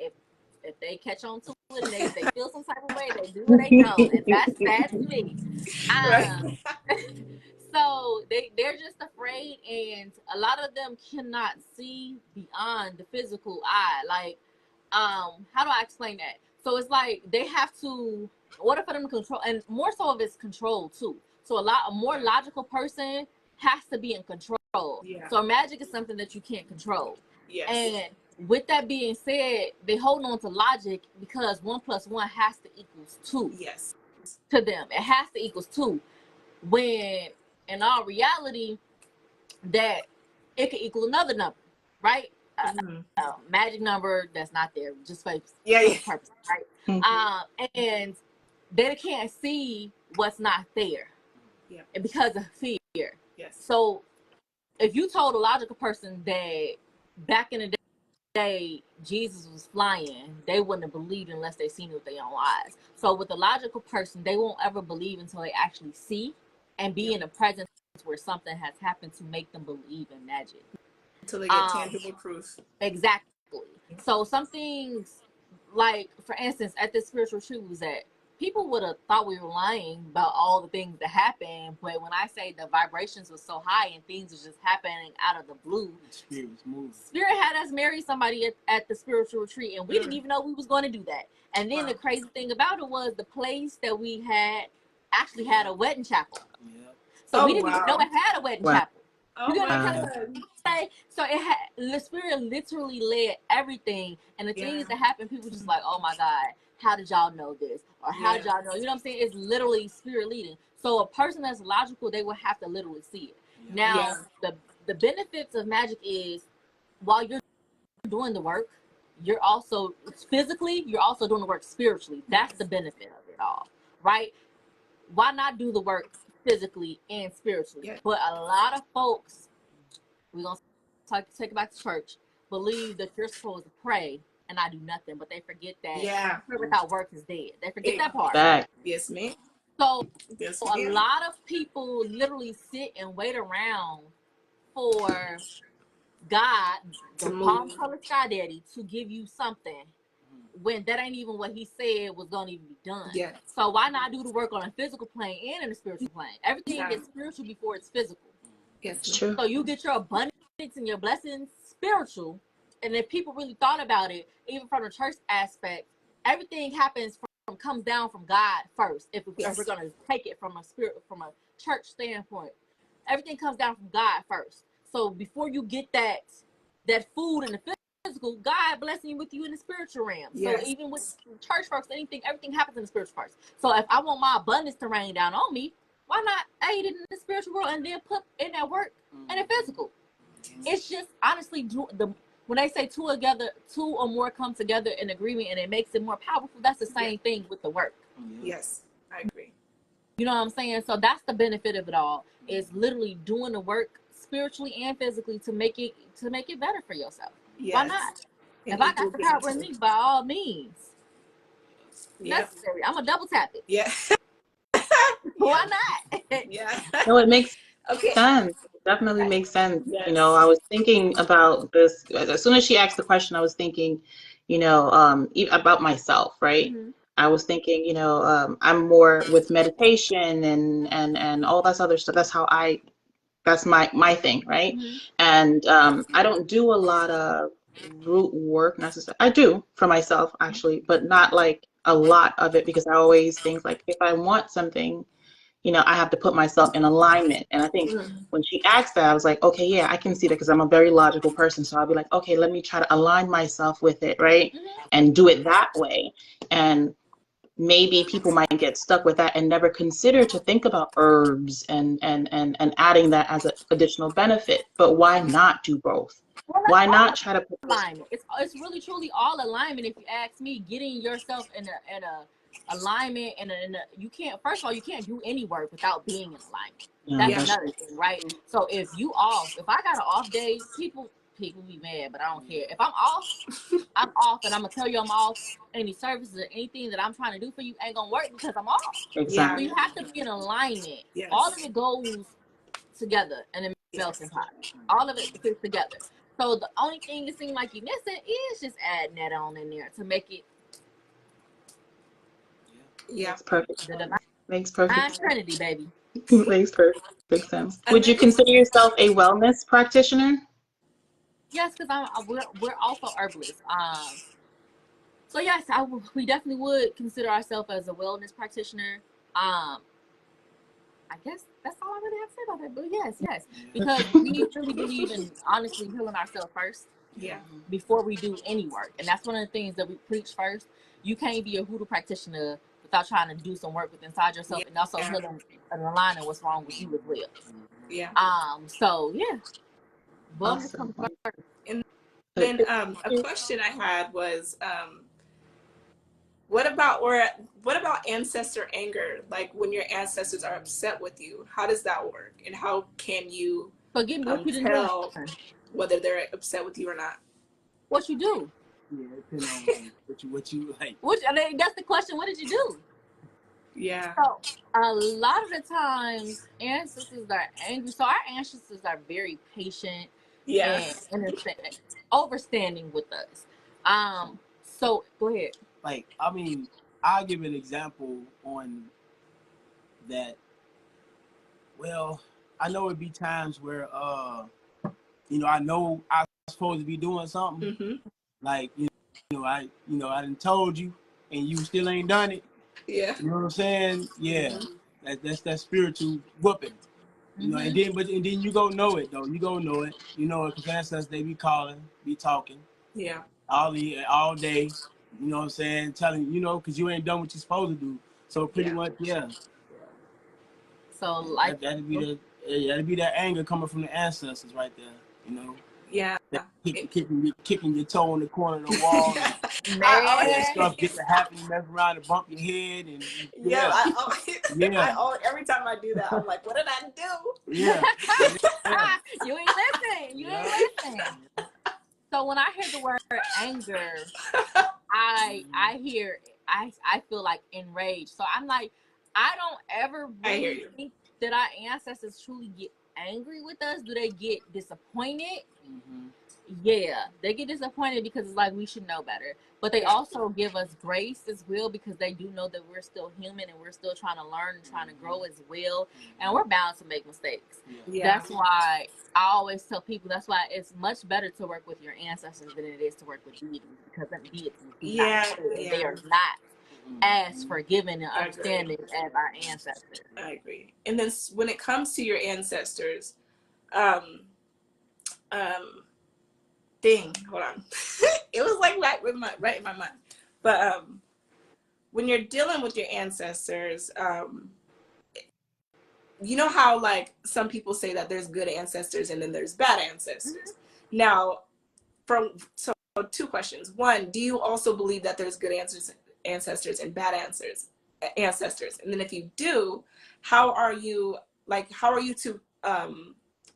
[SPEAKER 2] if they catch on to it and they feel some type of way, they do what they know, and that's me.
[SPEAKER 1] Right.
[SPEAKER 2] So they're just afraid, and a lot of them cannot see beyond the physical eye. Like, how do I explain that? So it's like they have to, in order for them to control, and more so of it's control too. So a more logical person has to be in control.
[SPEAKER 1] Yeah.
[SPEAKER 2] So magic is something that you can't control.
[SPEAKER 1] Yes.
[SPEAKER 2] And with that being said, they hold on to logic because 1 + 1 has to equals 2
[SPEAKER 1] Yes.
[SPEAKER 2] to them. It has to equals 2. When in all reality, that it could equal another number, right?
[SPEAKER 1] Mm-hmm.
[SPEAKER 2] Magic number that's not there, just for
[SPEAKER 1] Yeah.
[SPEAKER 2] purpose, right?
[SPEAKER 4] Mhm.
[SPEAKER 2] And they can't see what's not there,
[SPEAKER 1] Yeah.
[SPEAKER 2] and because of fear.
[SPEAKER 1] Yes.
[SPEAKER 2] So if you told a logical person that back in the day Jesus was flying, they wouldn't have believed unless they seen it with their own eyes. So with a logical person, they won't ever believe until they actually see and be in a presence where something has happened to make them believe in magic.
[SPEAKER 1] Until they get tangible proof.
[SPEAKER 2] Exactly. So some things, like for instance, at this spiritual retreat we was at, people would have thought we were lying about all the things that happened, but when I say the vibrations was so high and things was just happening out of the blue,
[SPEAKER 3] Spirit was moving.
[SPEAKER 2] Spirit had us marry somebody at the spiritual retreat, and we didn't even know we was going to do that. And then the crazy thing about it was the place that we had actually had a wedding chapel.
[SPEAKER 3] Yep.
[SPEAKER 2] So we didn't even know it had a wedding chapel.
[SPEAKER 1] Oh
[SPEAKER 2] You know what
[SPEAKER 1] my
[SPEAKER 2] I'm
[SPEAKER 1] God.
[SPEAKER 2] saying? So it had, the Spirit literally led everything, and the things that happened, people just like, oh my God, how did y'all know this? Or how did y'all know? You know what I'm saying? It's literally Spirit leading. So a person that's logical, they will have to literally see it. Now, the benefits of magic is while you're doing the work, you're also physically, you're also doing the work spiritually. That's the benefit of it all, right? Why not do the work physically and spiritually? But a lot of folks, we're going to take it back to church, believe that you're supposed to pray and not do nothing, but they forget that prayer without work is dead. They forget that part.
[SPEAKER 4] Back.
[SPEAKER 1] Yes, ma'am.
[SPEAKER 2] So
[SPEAKER 1] Yes,
[SPEAKER 2] a lot of people literally sit and wait around for God, the palm color sky daddy, to give you something when that ain't even what he said was going to even be done.
[SPEAKER 1] Yeah.
[SPEAKER 2] So why not do the work on a physical plane and in a spiritual plane? Everything is spiritual before it's physical.
[SPEAKER 1] Yes,
[SPEAKER 4] It's true.
[SPEAKER 2] So you get your abundance and your blessings spiritual. And if people really thought about it, even from the church aspect, everything happens comes down from God first. If we're going to take it from a church standpoint, everything comes down from God first. So before you get that food in the physical, God blessing you with you in the spiritual realm. So even with church folks, everything happens in the spiritual first. So if I want my abundance to rain down on me, Why not aid in the spiritual world and then put in that work and the physical? It's just honestly when they say two or more come together in agreement and it makes it more powerful, that's the same thing with the work.
[SPEAKER 1] Yes, I agree.
[SPEAKER 2] You know what I'm saying? So that's the benefit of it all, is literally doing the work spiritually and physically to make it better for yourself.
[SPEAKER 1] Yes.
[SPEAKER 2] Why not?
[SPEAKER 1] And
[SPEAKER 2] if I got the power in me, by all means, necessary. I'm gonna double tap it.
[SPEAKER 1] Yeah.
[SPEAKER 2] Why not?
[SPEAKER 1] Yeah.
[SPEAKER 4] No, it makes
[SPEAKER 1] Okay.
[SPEAKER 4] sense. It definitely makes sense.
[SPEAKER 1] Yes.
[SPEAKER 4] You know, I was thinking about this as soon as she asked the question. I was thinking, you know, about myself, right?
[SPEAKER 2] Mhm.
[SPEAKER 4] I was thinking, you know, I'm more with meditation and all that other stuff. That's my thing, right?
[SPEAKER 2] Mhm.
[SPEAKER 4] And I don't do a lot of root work necessarily. I do for myself actually, but not like a lot of it, because I always think like if I want something, you know, I have to put myself in alignment. And I think when she asked that, I was like, okay, yeah, I can see that, because I'm a very logical person. So I'll be like, okay, let me try to align myself with it, right? And do it that way. And maybe people might get stuck with that and never consider to think about herbs and adding that as an additional benefit. But why not do both?
[SPEAKER 2] Well,
[SPEAKER 4] Why not try to put
[SPEAKER 2] alignment? It's really truly all alignment. If you ask me, getting yourself in a alignment and you can't, first of all, you can't do any work without being in alignment. That's another thing, right? So if I got an off day, people be mad, but I don't care. If I'm off, I'm off, and I'm gonna tell you I'm off. Any services or anything that I'm trying to do for you ain't gonna work because I'm off.
[SPEAKER 4] exactly.
[SPEAKER 2] So you have to be in alignment.
[SPEAKER 1] Yes.
[SPEAKER 2] All of it goes together in a melting pot. All of it fits together. So the only thing it seems like you're missing is just adding that on in there to make it.
[SPEAKER 1] Yeah.
[SPEAKER 4] Makes perfect.
[SPEAKER 2] The divine
[SPEAKER 4] Makes perfect.
[SPEAKER 2] Trinity, baby.
[SPEAKER 4] Makes perfect sense. Would you consider yourself a wellness practitioner?
[SPEAKER 2] Yes, because we're also herbalists. So yes, we definitely would consider ourselves as a wellness practitioner. I guess that's all I really have to say about that. But yes, because we really believe in honestly healing ourselves first.
[SPEAKER 1] Yeah.
[SPEAKER 2] Before we do any work, and that's one of the things that we preach first. You can't be a hoodoo practitioner without trying to do some work with inside yourself, and also healing and aligning what's wrong with you as well.
[SPEAKER 1] Yeah.
[SPEAKER 2] So yeah, wellness
[SPEAKER 4] Awesome.
[SPEAKER 2] comes first.
[SPEAKER 1] And then a question I had was, what about ancestor anger? Like when your ancestors are upset with you, how does that work? And how can you tell whether they're upset with you or not?
[SPEAKER 2] What you do?
[SPEAKER 3] Yeah, depending on what you like.
[SPEAKER 2] I mean, that's the question. What did you do?
[SPEAKER 1] Yeah.
[SPEAKER 2] So a lot of the times ancestors are angry. So our ancestors are very patient and overstanding with us. So go ahead.
[SPEAKER 3] Like, I mean, I'll give an example on that. Well, I know it'd be times where you know, I know I'm supposed to be doing something.
[SPEAKER 1] Mm-hmm.
[SPEAKER 3] Like, I done told you and you still ain't done it.
[SPEAKER 1] Yeah.
[SPEAKER 3] You know what I'm saying? Yeah. That's that spiritual whooping. You know, and then you go know it though. You go know it. You know it, because ancestors, they be calling, be talking.
[SPEAKER 1] Yeah.
[SPEAKER 3] All day. You know what I'm saying? Telling you, because you ain't done what you're supposed to do. So pretty much, yeah.
[SPEAKER 2] So like
[SPEAKER 3] that'd be that anger coming from the ancestors right there. You know.
[SPEAKER 1] Yeah.
[SPEAKER 3] Kicking your toe on the corner of the wall.
[SPEAKER 2] Man.
[SPEAKER 3] Stuff get to happen, you mess around and bump your head, and
[SPEAKER 1] Every time I do that, I'm like, what did I do?
[SPEAKER 3] Yeah.
[SPEAKER 2] You ain't listening. You ain't listening. So when I hear the word anger, I feel like enraged. So I'm like, I don't ever really think that our ancestors truly get angry with us. Do they get disappointed?
[SPEAKER 3] Mm-hmm.
[SPEAKER 2] Yeah, they get disappointed because it's like we should know better. But they also give us grace as well, because they do know that we're still human and we're still trying to learn and trying to grow as well. And we're bound to make mistakes.
[SPEAKER 1] Yeah.
[SPEAKER 2] That's why I always tell people, that's why it's much better to work with your ancestors than it is to work with deities, because them deities they are not as forgiving and understanding as our ancestors.
[SPEAKER 1] I agree. And then when it comes to your ancestors, hold on. It was like right in my mind. But when you're dealing with your ancestors, you know how like some people say that there's good ancestors and then there's bad ancestors. Now, so two questions. One, do you also believe that there's good ancestors and bad ancestors? And then if you do, how are you to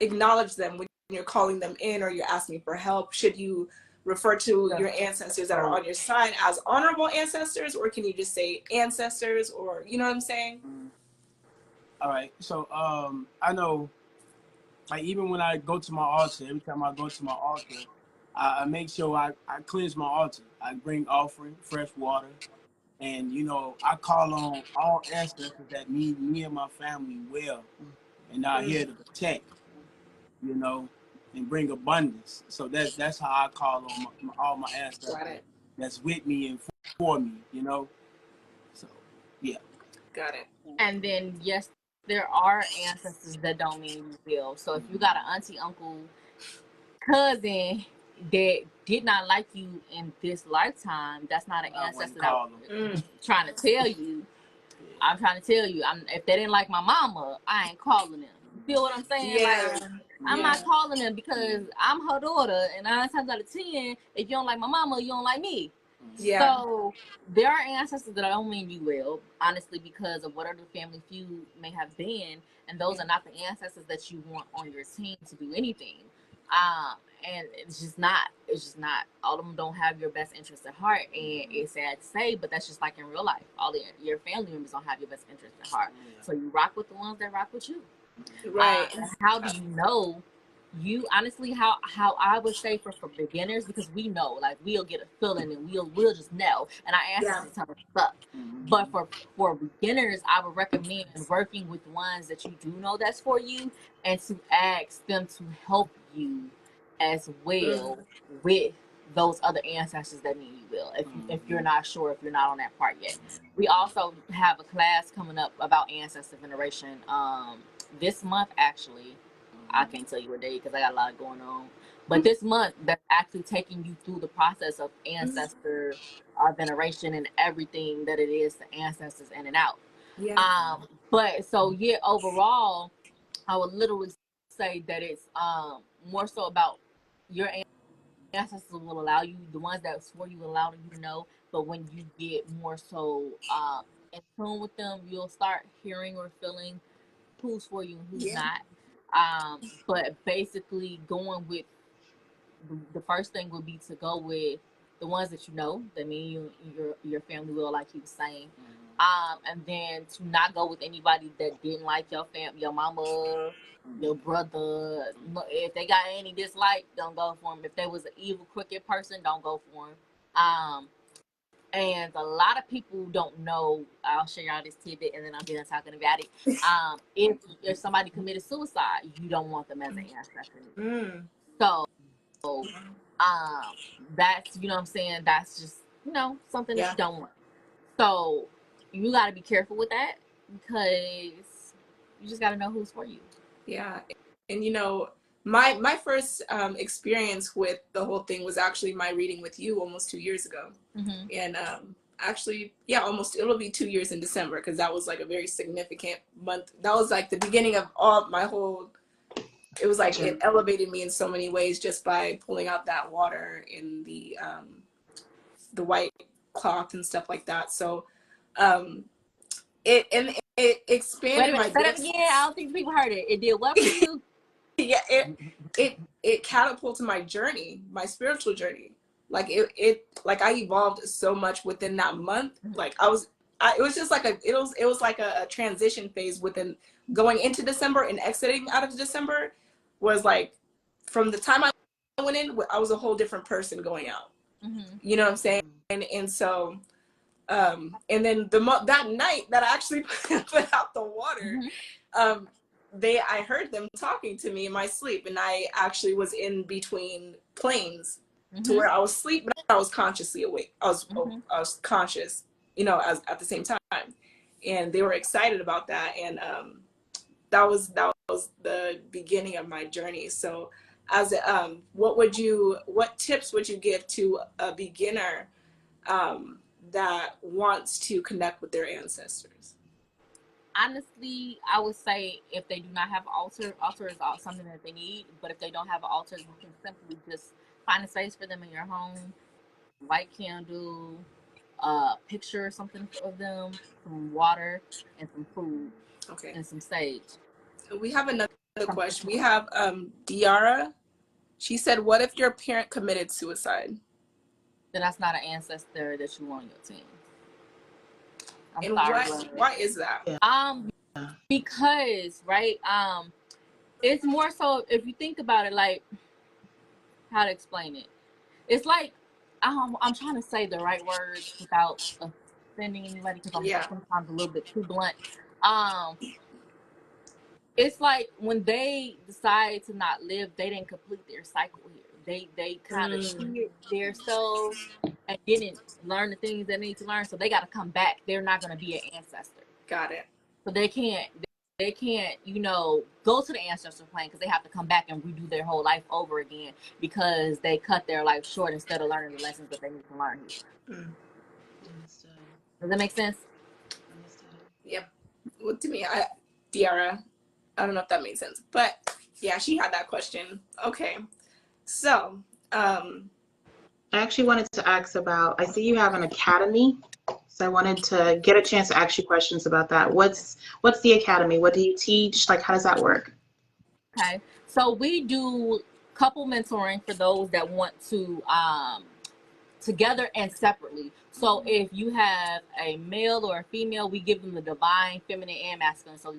[SPEAKER 1] acknowledge them when you're calling them in or you're asking for help? Should you refer to your ancestors that are on your side as honorable ancestors, or can you just say ancestors, or you know what I'm saying?
[SPEAKER 3] All right. So I know, like, even when I go to my altar, every time I go to my altar, I make sure I cleanse my altar. I bring offering, fresh water, and you know, I call on all ancestors that need me and my family well, and are here to protect, you know, and bring abundance. So that's how I call on all my ancestors
[SPEAKER 1] Got it.
[SPEAKER 3] that's with me and for me, you know. So yeah.
[SPEAKER 1] Got it.
[SPEAKER 2] And then yes, there are ancestors that don't mean you will. So if you got an auntie, uncle, cousin that did not like you in this lifetime, that's not an ancestor that I'm trying to tell you. I'm trying to tell you, if they didn't like my mama, I ain't calling them. You feel what I'm saying?
[SPEAKER 1] Yeah.
[SPEAKER 2] Like, I'm not calling them because I'm her daughter, and 9 times out of 10, if you don't like my mama, you don't like me.
[SPEAKER 1] Yeah.
[SPEAKER 2] So there are ancestors that don't mean you well, honestly, because of whatever the family feud may have been, and those are not the ancestors that you want on your team to do anything. And it's just not. All of them don't have your best interest at heart, and it's sad to say, but that's just like in real life. All your family members don't have your best interest at heart. So you rock with the ones that rock with you.
[SPEAKER 1] Right.
[SPEAKER 2] How do you know? You honestly, how I would say for beginners, because we know, like, we'll get a feeling and we'll just know, and our ancestors tell us stuff. But for beginners, I would recommend working with ones that you do know that's for you, and to ask them to help you as well with those other ancestors that mean you will, if you're not sure, if you're not on that part yet. We also have a class coming up about ancestor veneration this month, actually. I can't tell you what day because I got a lot going on. But this month, that's actually taking you through the process of ancestor veneration and everything that it is to ancestors in and out.
[SPEAKER 1] Yeah.
[SPEAKER 2] But so yeah, overall, I would literally say that it's more so about your ancestors will allow you, the ones that swore you, will allow you to know. But when you get more so in tune with them, you'll start hearing or feeling who's for you and who's not. But basically, going with the first thing would be to go with the ones that you know, that mean your family will, like you were saying. And then to not go with anybody that didn't like your mama, your brother. If they got any dislike, don't go for them. If they was an evil, crooked person, don't go for them. And a lot of people don't know. I'll share y'all this tidbit, and then I'm done talking about it. If somebody committed suicide, you don't want them as an ancestor. So, that's, you know what I'm saying. That's just, something that you don't want. So you got to be careful with that, because you just got to know who's for you.
[SPEAKER 1] Yeah. And my first experience with the whole thing was actually my reading with you almost 2 years ago. And actually, it'll be 2 years in December, because that was like a very significant month. That was like the beginning of all my whole, it was like it elevated me in so many ways just by pulling out that water in the white cloth and stuff like that. So it expanded my
[SPEAKER 2] gifts. Again, I don't think people heard it. It did what for you?
[SPEAKER 1] Yeah, it catapulted my journey, my spiritual journey. Like it like I evolved so much within that month. Like it was just like it was like a transition phase within going into December and exiting out of December. Was like, from the time I went in, I was a whole different person going out. You know what I'm saying? And so and then that night that I actually put out the water, I heard them talking to me in my sleep, and I actually was in between planes to where I was asleep, but I was consciously awake. I was conscious, as at the same time, and they were excited about that, and that was the beginning of my journey. So, as what tips would you give to a beginner that wants to connect with their ancestors?
[SPEAKER 2] Honestly, I would say if they do not have an altar is something that they need. But if they don't have an altar, you can simply just find a space for them in your home, light candle, picture or something of them, some water, and some food,
[SPEAKER 1] Okay.
[SPEAKER 2] and some sage.
[SPEAKER 1] We have another
[SPEAKER 2] Something
[SPEAKER 1] question. We
[SPEAKER 2] simple.
[SPEAKER 1] have Diara. She said, "What if your parent committed suicide?"
[SPEAKER 2] Then that's not an ancestor that you want on your team. I'm
[SPEAKER 1] And
[SPEAKER 2] sorry,
[SPEAKER 1] what?
[SPEAKER 2] but
[SPEAKER 1] Why is that?
[SPEAKER 2] because right, it's more so if you think about it, like how to explain it. It's like I'm trying to say the right words without offending anybody because I'm
[SPEAKER 1] Yeah.
[SPEAKER 2] sometimes a little bit too blunt. Um, it's like when they decide to not live, they didn't complete their cycle here. They kind of cheated themselves and didn't learn the things they need to learn, so they got to come back. They're not going to be an ancestor,
[SPEAKER 1] Got it.
[SPEAKER 2] so they can't go to the ancestral plane because they have to come back and redo their whole life over again because they cut their life short instead of learning the lessons that they need to learn here.
[SPEAKER 4] Understood.
[SPEAKER 2] Does that make sense?
[SPEAKER 4] Understood.
[SPEAKER 1] Yep. Well, to me, Diara, I don't know if that made sense, but yeah, she had that question. Okay. So,
[SPEAKER 4] I actually wanted to ask about, I see you have an academy, so I wanted to get a chance to ask you questions about that. What's the academy? What do you teach? Like, how does that work?
[SPEAKER 2] Okay. So we do couple mentoring for those that want to together and separately. So if you have a male or a female, we give them the divine feminine and masculine. So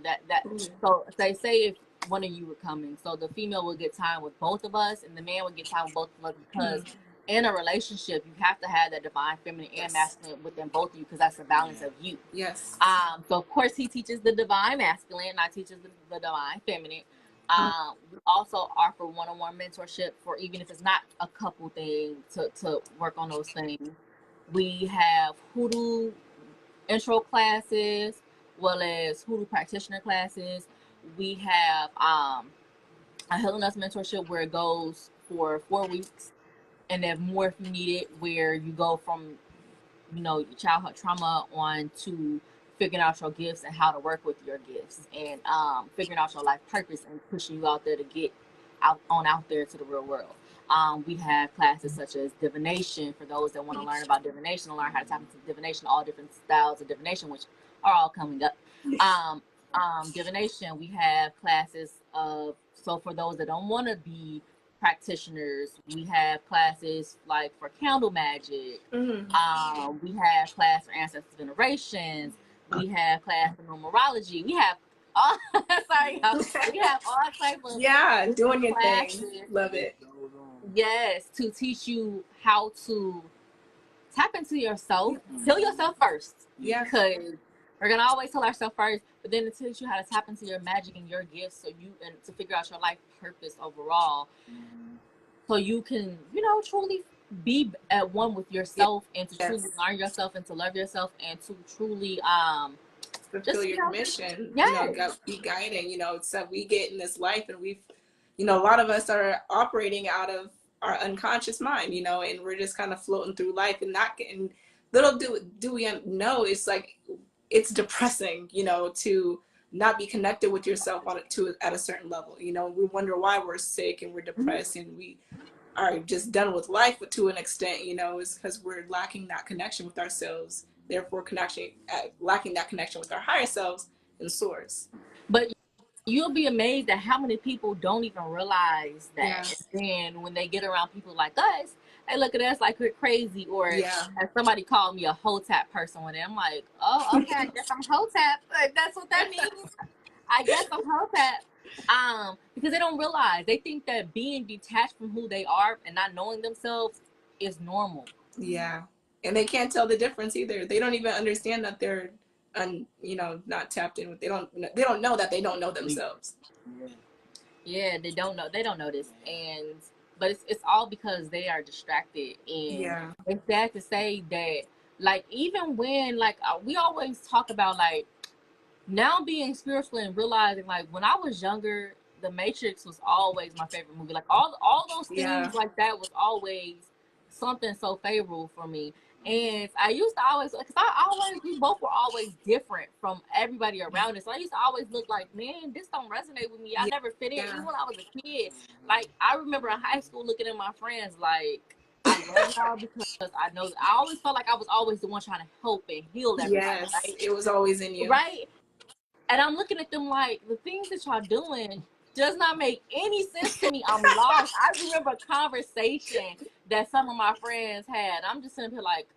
[SPEAKER 2] so they say if one of you were coming, so the female will get time with both of us and the man would get time with both of us because in a relationship you have to have that divine feminine and masculine within both of you because that's the balance of you.
[SPEAKER 1] Yes.
[SPEAKER 2] So of course he teaches the divine masculine and I teach the divine feminine. We also offer one-on-one mentorship for even if it's not a couple thing to work on those things. We have hoodoo intro classes, well as hoodoo practitioner classes. We have a healing us mentorship where it goes for 4 weeks, and then more if you need it, where you go from your childhood trauma on to figuring out your gifts and how to work with your gifts and figuring out your life purpose and pushing you out there to get out there to the real world. We have classes such as divination for those that want to learn about divination and learn how to tap into divination, all different styles of divination, which are all coming up. Divination, we have classes so for those that don't want to be practitioners, we have classes like for candle magic. We have class for ancestral generations. We have class for numerology. We have all sorry, y'all. We have all type of
[SPEAKER 1] Yeah, doing your
[SPEAKER 2] classes.
[SPEAKER 1] thing. Love it.
[SPEAKER 2] Yes, to teach you how to tap into yourself, heal yourself first.
[SPEAKER 1] Yeah.
[SPEAKER 2] Because we're gonna always heal ourselves first, but then to teach you how to tap into your magic and your gifts, so you and to figure out your life purpose overall, so you can truly be at one with yourself and to truly learn yourself and to love yourself and to truly
[SPEAKER 1] fulfill your mission.
[SPEAKER 2] Yes.
[SPEAKER 1] Be guiding. So we get in this life and we've, a lot of us are operating out of our unconscious mind, and we're just kind of floating through life and not getting. Little do we know, it's like it's depressing, to not be connected with yourself at a certain level. We wonder why we're sick and we're depressed and we are just done with life to an extent, is because we're lacking that connection with ourselves, therefore lacking that connection with our higher selves and source.
[SPEAKER 2] But you'll be amazed at how many people don't even realize that.
[SPEAKER 1] Yes.
[SPEAKER 2] And then when they get around people like us, they look at us like we're crazy, or as somebody called me a hotep person one day. I'm like, oh, okay, I guess I'm hotep. Like, that's what that means. I guess I'm hotep. Because they don't realize, they think that being detached from who they are and not knowing themselves is normal.
[SPEAKER 1] Yeah. And they can't tell the difference either. They don't even understand that they're not tapped in. They don't know that they don't know themselves.
[SPEAKER 2] Yeah, they don't know this. But it's all because they are distracted. And it's sad to say that, like, even when we always talk about like now being spiritual and realizing, like, when I was younger, The Matrix was always my favorite movie. Like all those things like that was always something so favorable for me. And I used to always, because we both were always different from everybody around us. So I used to always look like, man, this don't resonate with me. I never fit in. Even when I was a kid, like I remember in high school looking at my friends like, I love y'all because I know that I always felt like I was always the one trying to help and heal everybody.
[SPEAKER 1] Yes,
[SPEAKER 2] right?
[SPEAKER 1] it was always in you.
[SPEAKER 2] Right. And I'm looking at them like, the things that y'all doing does not make any sense to me. I'm lost. I remember a conversation that some of my friends had. I'm just sitting here like,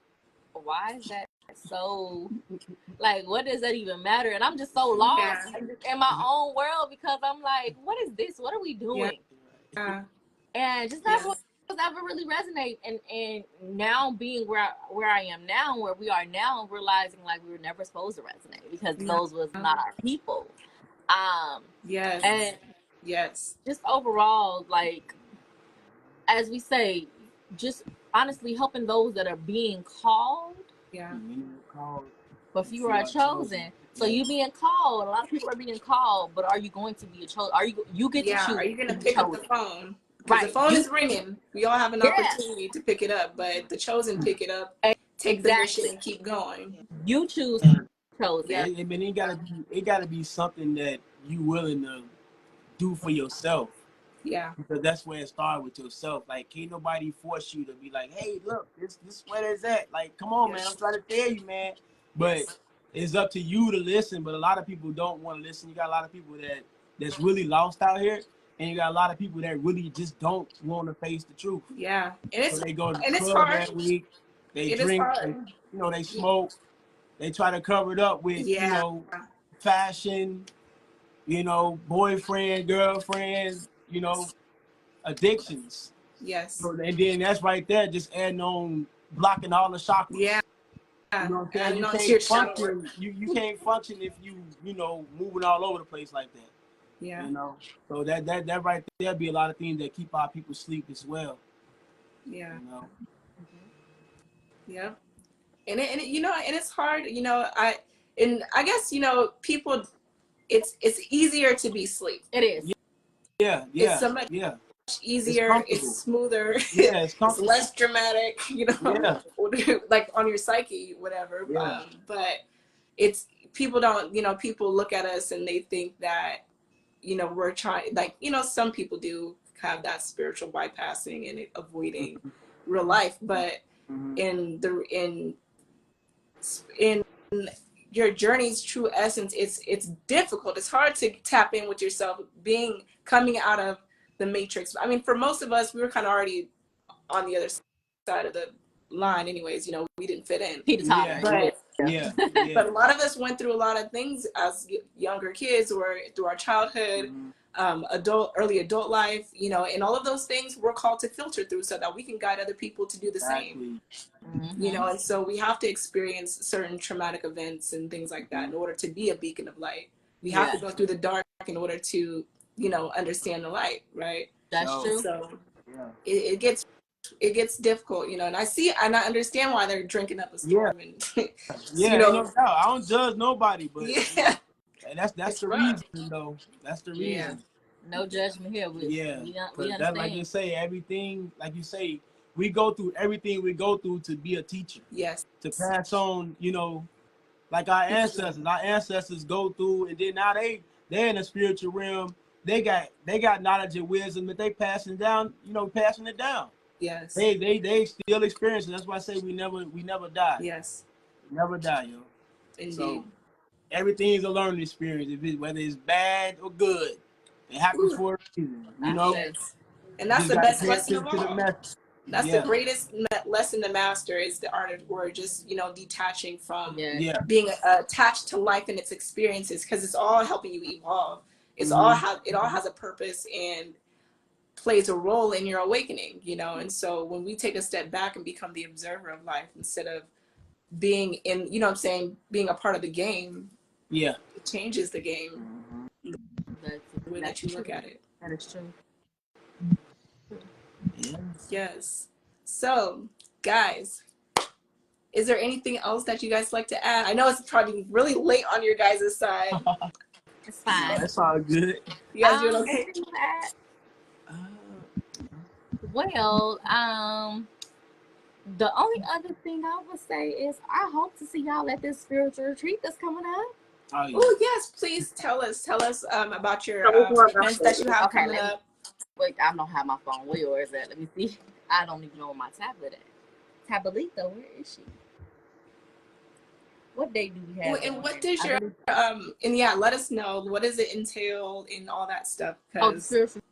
[SPEAKER 2] why is that so, like, what does that even matter? And I'm just so lost in my own world because I'm like, what is this? What are we doing? And just never was ever really resonate. And now being where I am now, where we are now, realizing like we were never supposed to resonate because those was not our people. And just overall, like, as we say, just honestly helping those that are being called. But few are chosen. So you being called, a lot of people are being called, but are you going to be a chosen? Are you get to choose?
[SPEAKER 1] Are you going to pick up the phone? Because the phone is ringing. We all have an opportunity to pick it up, but the chosen pick it up, take the mission, and keep going.
[SPEAKER 2] You choose chosen.
[SPEAKER 3] It gotta be something that you willing to do for yourself.
[SPEAKER 1] Yeah.
[SPEAKER 3] Because that's where it started with yourself. Like, can't nobody force you to be like, hey, look, this where it's at. Like, come on, man. I'm trying to tell you, man. But it's up to you to listen. But a lot of people don't want to listen. You got a lot of people that's really lost out here. And you got a lot of people that really just don't want to face the truth.
[SPEAKER 1] Yeah. And
[SPEAKER 3] so they go to the club that week. They drink. They smoke. They try to cover it up with, fashion, boyfriend, girlfriend, addictions.
[SPEAKER 1] Yes.
[SPEAKER 3] So, and then that's right there, just adding on, blocking all the chakras.
[SPEAKER 1] Yeah.
[SPEAKER 3] You know what I'm saying? You can't function. You can't function if you moving all over the place like that.
[SPEAKER 1] Yeah.
[SPEAKER 3] So that right there be a lot of things that keep our people asleep as well.
[SPEAKER 1] Yeah. Yeah. And it's hard, I guess, people, it's easier to be asleep.
[SPEAKER 2] It is.
[SPEAKER 3] Yeah.
[SPEAKER 1] It's so much easier. It's smoother.
[SPEAKER 3] Yeah, it's
[SPEAKER 1] less dramatic, like on your psyche, whatever.
[SPEAKER 3] Yeah.
[SPEAKER 1] But it's, people don't, people look at us and they think that, we're trying, like, some people do have that spiritual bypassing and avoiding real life, but in your journey's true essence, it's difficult. It's hard to tap in with yourself, coming out of the matrix. I mean, for most of us, we were kind of already on the other side of the line anyways, we didn't fit in. But a lot of us went through a lot of things as younger kids or through our childhood, early adult life, and all of those things we're called to filter through so that we can guide other people to do the same. And so we have to experience certain traumatic events and things like that in order to be a beacon of light. We have to go through the dark in order to, understand the light, right?
[SPEAKER 2] That's true.
[SPEAKER 1] So it gets difficult, and I understand why they're drinking up a storm. And
[SPEAKER 3] no doubt. I don't judge nobody, but that's the
[SPEAKER 1] rough.
[SPEAKER 3] reason, though. That's the reason.
[SPEAKER 2] No judgment here. We understand.
[SPEAKER 3] That, like you say, everything, like you say, we go through everything we go through to be a teacher.
[SPEAKER 1] Yes.
[SPEAKER 3] To pass on, like our ancestors. Our ancestors go through, and then now they're in the spiritual realm. They got knowledge and wisdom that they passing it down.
[SPEAKER 1] Yes.
[SPEAKER 3] They still experience it. That's why I say we never die.
[SPEAKER 1] Yes.
[SPEAKER 3] We never die, yo.
[SPEAKER 1] Indeed.
[SPEAKER 3] So everything's a learning experience, whether it's bad or good. It happens for a reason,
[SPEAKER 1] And that's the best lesson of all. That's
[SPEAKER 3] the
[SPEAKER 1] greatest lesson to master, is the art of, or just, detaching from being attached to life and its experiences, because it's all helping you evolve. It all has a purpose and plays a role in your awakening, and so when we take a step back and become the observer of life instead of being in, being a part of the game, it changes the game. The way that you look at it.
[SPEAKER 2] That is true.
[SPEAKER 1] Yes. So, guys, is there anything else that you guys like to add? I know it's probably really late on your guys' side.
[SPEAKER 2] It's fine.
[SPEAKER 3] That's all good.
[SPEAKER 1] You guys doing okay?
[SPEAKER 2] Well, The only other thing I would say is I hope to see y'all at this spiritual retreat that's coming up.
[SPEAKER 3] Oh, yeah.
[SPEAKER 1] Oh yes, please tell us about your
[SPEAKER 4] Tell us more about
[SPEAKER 1] events that you have
[SPEAKER 2] Okay,
[SPEAKER 1] coming up.
[SPEAKER 2] Wait, I don't have my phone. Where is that? Let me see. I don't even know where my tablet at. Tabletha, where is she? What day do we have?
[SPEAKER 1] And
[SPEAKER 2] On
[SPEAKER 1] what
[SPEAKER 2] there?
[SPEAKER 1] does your and yeah, let us know what does it entail and all that stuff.
[SPEAKER 2] Oh, the
[SPEAKER 1] Because
[SPEAKER 2] spiritual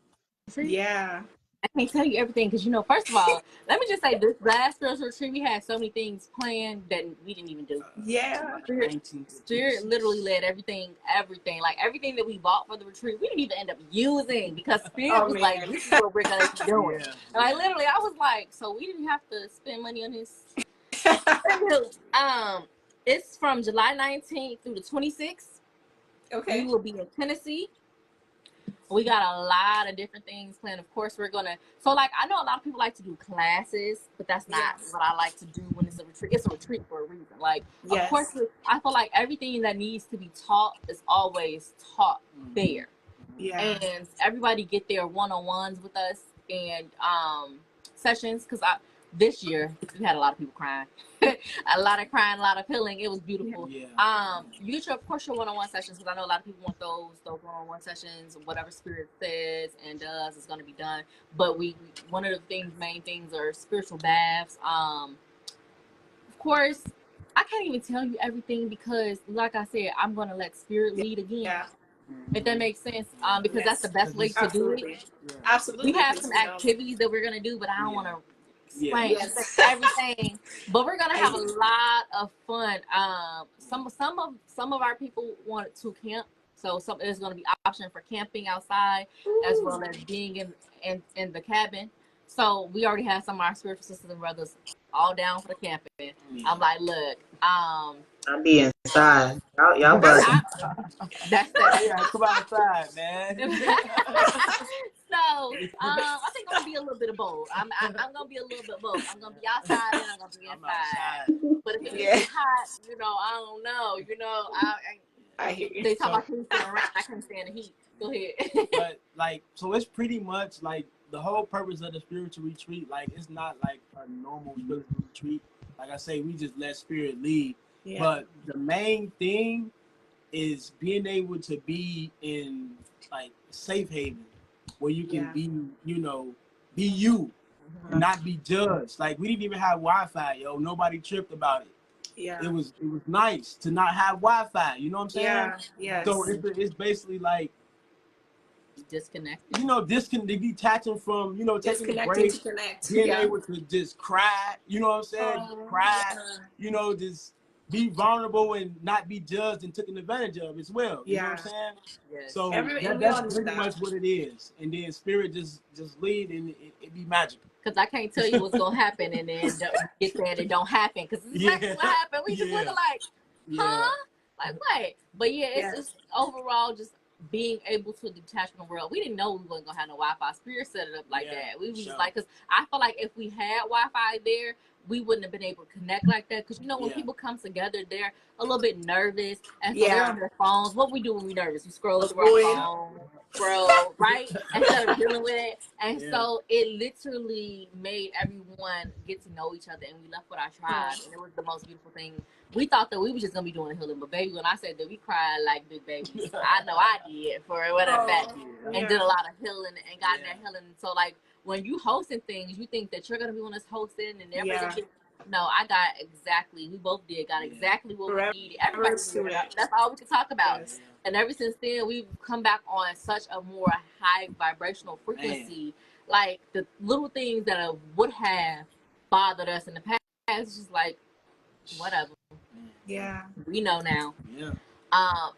[SPEAKER 2] retreat.
[SPEAKER 1] yeah,
[SPEAKER 2] I can't tell you everything because first of all, let me just say this last spiritual retreat we had so many things planned that we didn't even do.
[SPEAKER 1] yeah,
[SPEAKER 2] Spirit literally led everything, like everything that we bought for the retreat, we didn't even end up using because Spirit was like, "This is what we're gonna be doing."
[SPEAKER 3] Yeah.
[SPEAKER 2] And like literally, I was like, "So we didn't have to spend money on this." It's from July 19th through the 26th.
[SPEAKER 1] Okay.
[SPEAKER 2] We will be in Tennessee. We got a lot of different things planned. Of course, we're gonna. So, like, I know a lot of people like to do classes, but that's not what I like to do when it's a retreat. It's a retreat for a reason. Like, of course, I feel like everything that needs to be taught is always taught there.
[SPEAKER 1] Yeah.
[SPEAKER 2] And everybody get their one-on-ones with us and sessions because this year we had a lot of people crying. A lot of crying, a lot of healing. It was beautiful.
[SPEAKER 3] Yeah.
[SPEAKER 2] You get your, of course, your one-on-one sessions because I know a lot of people want those one-on-one sessions. Whatever Spirit says and does is going to be done. But one of the main things are spiritual baths. Of course, I can't even tell you everything because, like I said, I'm going to let Spirit lead again.
[SPEAKER 1] Yeah.
[SPEAKER 2] If that makes sense, because that's the best way to do it.
[SPEAKER 1] Absolutely.
[SPEAKER 2] We have some activities that we're gonna do, but I don't want to explain everything. But we're gonna have a lot of fun. Some of our people wanted to camp, so there's gonna be option for camping outside as well as being in the cabin. So we already have some of our spiritual sisters and brothers all down for the camping. I'm like, look,
[SPEAKER 4] I'll be inside. Y'all bugging.
[SPEAKER 2] That's that.
[SPEAKER 3] Yeah, come outside, man.
[SPEAKER 2] So I think I'm gonna be a little bit of both. I'm gonna be a little bit of both. I'm gonna be outside and I'm gonna be inside. But if it's hot, I don't know.
[SPEAKER 1] I hear you.
[SPEAKER 2] They talk about can't stand around. I can't stand the heat. Go ahead.
[SPEAKER 3] But so it's pretty much like the whole purpose of the spiritual retreat. Like it's not like a normal spiritual retreat. Like I say, we just let Spirit lead. Yeah. But the main thing is being able to be in like safe haven where you can be, be you and not be judged. Like we didn't even have Wi-Fi, nobody tripped about it. Yeah. It was nice to not have Wi-Fi, you know what I'm saying? Yeah. Yes. So it's basically like
[SPEAKER 2] disconnected.
[SPEAKER 3] Detaching from, taking a break, being able to just cry, you know what I'm saying? Cry, just be vulnerable and not be judged and taken advantage of as well. You know what I'm saying? Yes. So that's pretty much what it is. And then Spirit just lead and it be magical.
[SPEAKER 2] Because I can't tell you what's going to happen and then get there and it don't happen. Because it's exactly what happened. We just looking like, huh? Like what? But it's just overall just being able to detach from the world. We didn't know we wasn't going to have no Wi-Fi. Spirit set it up like that. We was just like, because I feel like if we had Wi-Fi there, we wouldn't have been able to connect like that. Because, when people come together, they're a little bit nervous. And so they're on their phones. What we do when we're nervous? We scroll through our phone, scroll, right? Instead of dealing with it. And so it literally made everyone get to know each other. And we left with our tribe. And it was the most beautiful thing. We thought that we were just going to be doing the healing. But, baby, when I said that we cried like big babies, I know I did for what a fact. And did a lot of healing and got that healing. So, like, when you hosting things, you think that you're going to be one that's hosting and everybody no, I got exactly, we both got exactly what we needed. Everybody did. That's all we could talk about. Yes. And ever since then, we've come back on such a more high vibrational frequency. Like the little things that would have bothered us in the past, it's just like, whatever.
[SPEAKER 1] Yeah.
[SPEAKER 2] We know now.
[SPEAKER 3] Yeah.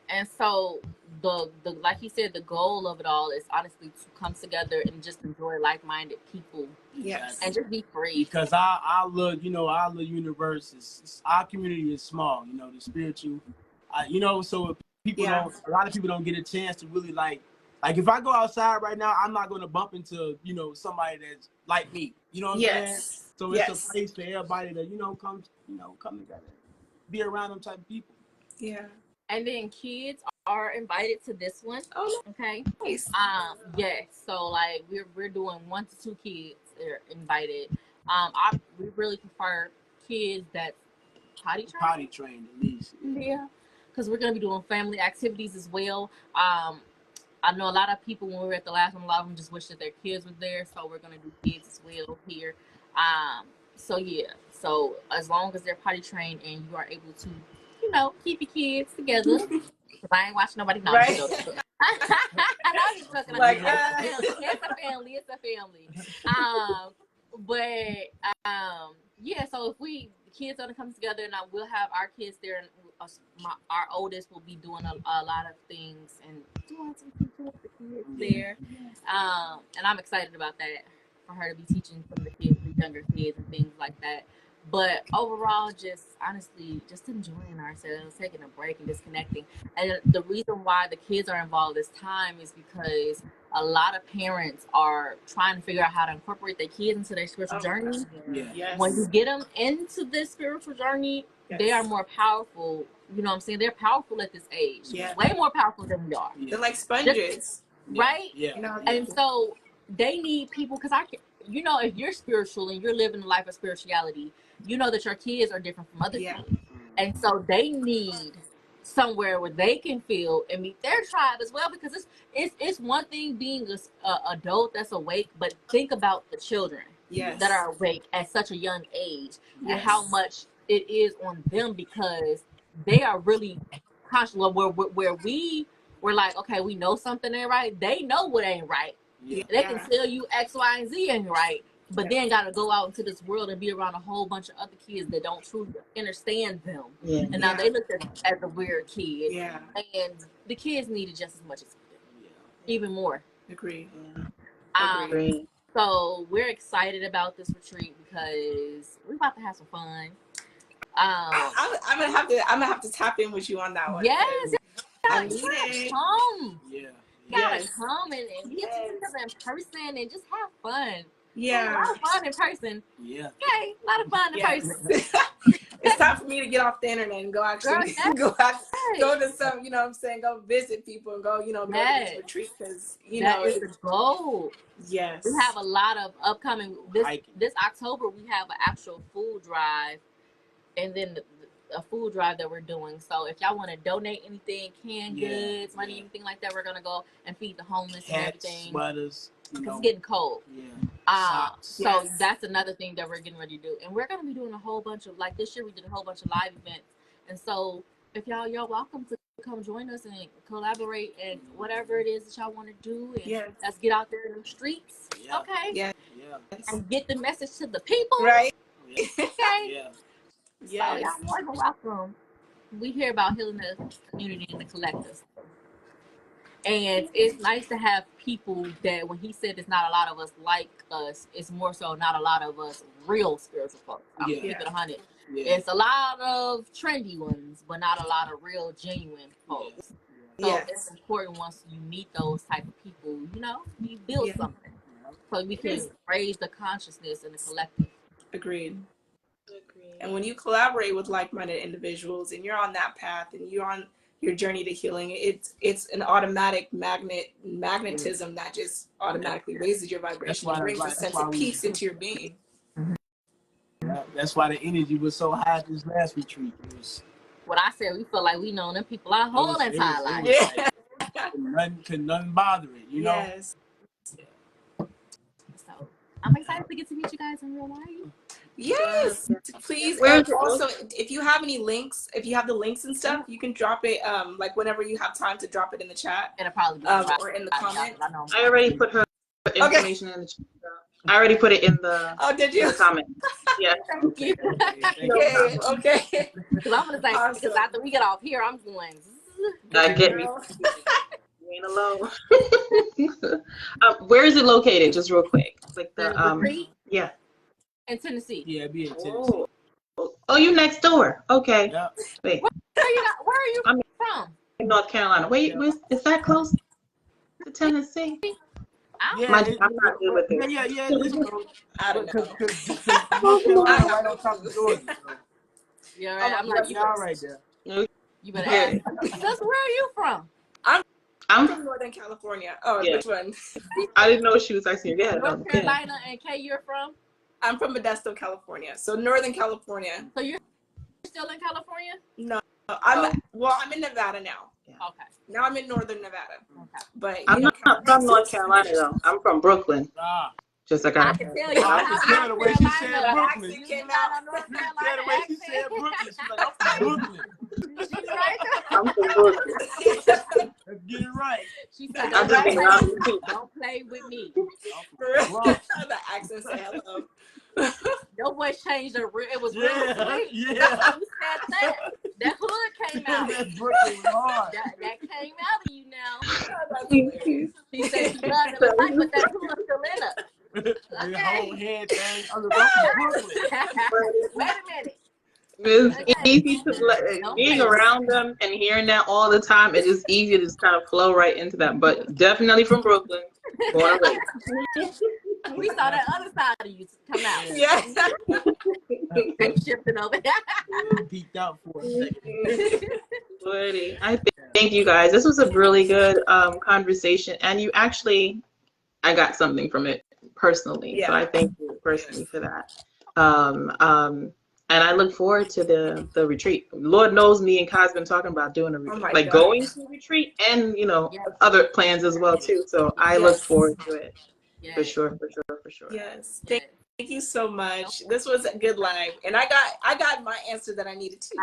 [SPEAKER 2] And so the like he said, the goal of it all is honestly to come together and just enjoy like-minded people.
[SPEAKER 1] Yes.
[SPEAKER 2] And just be free.
[SPEAKER 3] Because our little universe our community is small, the spiritual, so people a lot of people don't get a chance to really like if I go outside right now, I'm not going to bump into, somebody that's like me, you know what I'm saying? So it's a place for everybody to, come together, be around them type of people.
[SPEAKER 1] Yeah.
[SPEAKER 2] And then kids are invited to this one.
[SPEAKER 1] Oh,
[SPEAKER 2] okay.
[SPEAKER 1] Nice.
[SPEAKER 2] Yes. So like we're doing 1 to 2 kids are invited. really prefer kids that's
[SPEAKER 3] potty trained at least.
[SPEAKER 2] Yeah, because we're gonna be doing family activities as well. I know a lot of people when we were at the last one, a lot of them just wish that their kids were there, so we're gonna do kids as well here. So yeah, so as long as they're potty trained and you are able to, you know, keep your kids together, because I ain't watching nobody. No,
[SPEAKER 1] Right.
[SPEAKER 2] I'm just joking.
[SPEAKER 1] Like,
[SPEAKER 2] It's a family. It's a family. Yeah. So if the kids gonna come together, and we'll have our kids there, and our oldest will be doing a lot of things and doing some people with the kids there. And I'm excited about that, for her to be teaching some of the kids, the younger kids, and things like that. But overall, just honestly, just enjoying ourselves, taking a break and disconnecting. And the reason why the kids are involved this time is because a lot of parents are trying to figure out how to incorporate their kids into their spiritual journey.
[SPEAKER 1] Yes.
[SPEAKER 2] When you get them into this spiritual journey, they are more powerful. You know what I'm saying? They're powerful at this age.
[SPEAKER 1] Yeah.
[SPEAKER 2] Way more powerful than we are.
[SPEAKER 1] They're like sponges.
[SPEAKER 2] Right?
[SPEAKER 3] Yeah.
[SPEAKER 1] You know,
[SPEAKER 2] And so they need people, because you know, if you're spiritual and you're living a life of spirituality, you know that your kids are different from other kids. And so they need somewhere where they can feel and meet their tribe as well, because it's one thing being a adult that's awake, but think about the children that are awake at such a young age and how much it is on them, because they are really conscious. Where we were like, okay, we know something ain't right, they know what ain't right. They can tell you X, Y, and Z ain't right, but then got to go out into this world and be around a whole bunch of other kids that don't truly understand them. And now they look at the weird kid. And the kids need it just as much as we do. Even more.
[SPEAKER 1] Agree.
[SPEAKER 2] So we're excited about this retreat because we're about to have some fun.
[SPEAKER 1] I'm gonna have to tap in with you on that one.
[SPEAKER 2] Yes.
[SPEAKER 1] I need it.
[SPEAKER 2] Come.
[SPEAKER 1] Gotta
[SPEAKER 2] come and get to each other in person and just have fun.
[SPEAKER 1] Yeah.
[SPEAKER 2] A lot of fun in person. Okay, a lot of fun in person.
[SPEAKER 1] It's time for me to get off the internet and go actually go to some, you know what I'm saying, go visit people and go, you know, go to these retreats, because, you know,
[SPEAKER 2] it's the goal.
[SPEAKER 1] Yes.
[SPEAKER 2] We have a lot of upcoming, this October, we have an actual food drive, and then a food drive that we're doing. So if y'all want to donate anything, canned goods, money, anything like that, we're going to go and feed the homeless and everything.
[SPEAKER 3] Sweaters.
[SPEAKER 2] It's getting cold. So that's another thing that we're getting ready to do. And we're going to be doing a whole bunch of, like this year we did a whole bunch of live events. And so if y'all welcome to come join us and collaborate and whatever it is that y'all want to do. And let's get out there in the streets. Okay. And get the message to the people.
[SPEAKER 1] Right.
[SPEAKER 2] Okay. So y'all more than welcome. We hear about healing the community and the collective. And it's nice to have people that, when he said there's not a lot of us like us, it's more so not a lot of us real spiritual folks. I'm gonna keep it 100. It's a lot of trendy ones, but not a lot of real genuine folks. So it's important, once you meet those type of people, you know, you build something. So we can raise the consciousness in the collective.
[SPEAKER 1] Agreed. And when you collaborate with like-minded individuals and you're on that path and you're on your journey to healing, it's an automatic magnetism that just automatically raises your vibration and brings a sense of peace into your being.
[SPEAKER 3] That's why the energy was so high at this last retreat.
[SPEAKER 2] What I said, we feel like we know them people our whole entire life.
[SPEAKER 3] Could nothing bother it, you know?
[SPEAKER 2] So I'm excited to get to meet you guys in real life.
[SPEAKER 1] Yes, please. Also, if you have any links, if you have the links and stuff, you can drop it like whenever you have time to drop it in the chat.
[SPEAKER 2] It'll probably be
[SPEAKER 1] or in the comments.
[SPEAKER 4] I already put her information in the chat. I already put it in the
[SPEAKER 1] did you?
[SPEAKER 4] In the comment. Yeah.
[SPEAKER 2] Thank you.
[SPEAKER 1] Okay.
[SPEAKER 2] Because I'm gonna say, because after we get off here, I'm going.
[SPEAKER 4] Get me. You ain't alone. Where is it located? Just real quick. Like the
[SPEAKER 2] retreat?
[SPEAKER 4] Yeah.
[SPEAKER 2] In Tennessee.
[SPEAKER 3] Yeah, be in Tennessee.
[SPEAKER 4] Oh, you next door. Okay.
[SPEAKER 3] Yeah.
[SPEAKER 4] Wait.
[SPEAKER 2] Where are you from?
[SPEAKER 4] In North Carolina. Wait, is that close to Tennessee?
[SPEAKER 3] Yeah,
[SPEAKER 4] I'm not good with it.
[SPEAKER 3] Yeah.
[SPEAKER 1] I don't know.
[SPEAKER 3] North Carolina right on top of Georgia.
[SPEAKER 2] Yeah, right. I'm like,
[SPEAKER 3] y'all right there.
[SPEAKER 2] You better ask. Just where are you from?
[SPEAKER 1] I'm from Northern California. Oh, which one?
[SPEAKER 4] I didn't know she was actually there.
[SPEAKER 2] North Carolina, and Kay, you're from?
[SPEAKER 1] I'm from Modesto, California. So Northern California.
[SPEAKER 2] So you're still in California?
[SPEAKER 1] No, I'm in Nevada now.
[SPEAKER 4] Yeah.
[SPEAKER 2] Okay.
[SPEAKER 1] Now I'm in Northern Nevada.
[SPEAKER 2] Okay.
[SPEAKER 1] But
[SPEAKER 4] I'm not from North Carolina though. I'm from Brooklyn.
[SPEAKER 3] Ah.
[SPEAKER 4] Just like
[SPEAKER 2] I can tell you.
[SPEAKER 3] I can tell the way she said
[SPEAKER 1] The
[SPEAKER 3] Brooklyn.
[SPEAKER 1] accent
[SPEAKER 2] You
[SPEAKER 1] came
[SPEAKER 2] got
[SPEAKER 1] out.
[SPEAKER 2] a North
[SPEAKER 3] Yeah,
[SPEAKER 2] Carolina
[SPEAKER 3] the way she
[SPEAKER 2] accent.
[SPEAKER 3] said Brooklyn. She's like, I'm from Brooklyn.
[SPEAKER 2] She's right.
[SPEAKER 4] I'm from Brooklyn.
[SPEAKER 3] Let's get it right.
[SPEAKER 2] She said,
[SPEAKER 4] I've just been around the people.
[SPEAKER 2] don't play with me.
[SPEAKER 1] The accent said hello.
[SPEAKER 2] Your voice changed. It was real
[SPEAKER 3] Yeah,
[SPEAKER 2] sweet.
[SPEAKER 3] yeah.
[SPEAKER 2] You said that. That hood came out.
[SPEAKER 3] That Brooklyn was hard.
[SPEAKER 2] That came out of you now.
[SPEAKER 1] That's hilarious.
[SPEAKER 2] She said she loved it life, but that hood still in her.
[SPEAKER 3] The whole head thing. I'm from Brooklyn.
[SPEAKER 2] Wait a minute.
[SPEAKER 4] It's easy to being around them and hearing that all the time. It's just easy to just kind of flow right into that. But definitely from Brooklyn, born and raised.
[SPEAKER 2] We saw that other side of you come out.
[SPEAKER 1] Yeah.
[SPEAKER 2] Shifting over there.
[SPEAKER 3] Peeked out for a second.
[SPEAKER 4] Buddy, I thank you guys. This was a really good conversation, and you actually, I got something from it personally.
[SPEAKER 1] Yeah.
[SPEAKER 4] So I thank you personally for that. And I look forward to the retreat. Lord knows me and Kai's been talking about doing a retreat,
[SPEAKER 1] my God.
[SPEAKER 4] going to a retreat, and other plans as well too. So I look forward to it for sure.
[SPEAKER 1] Yes. Thank you so much. This was a good live, and I got my answer that I needed too.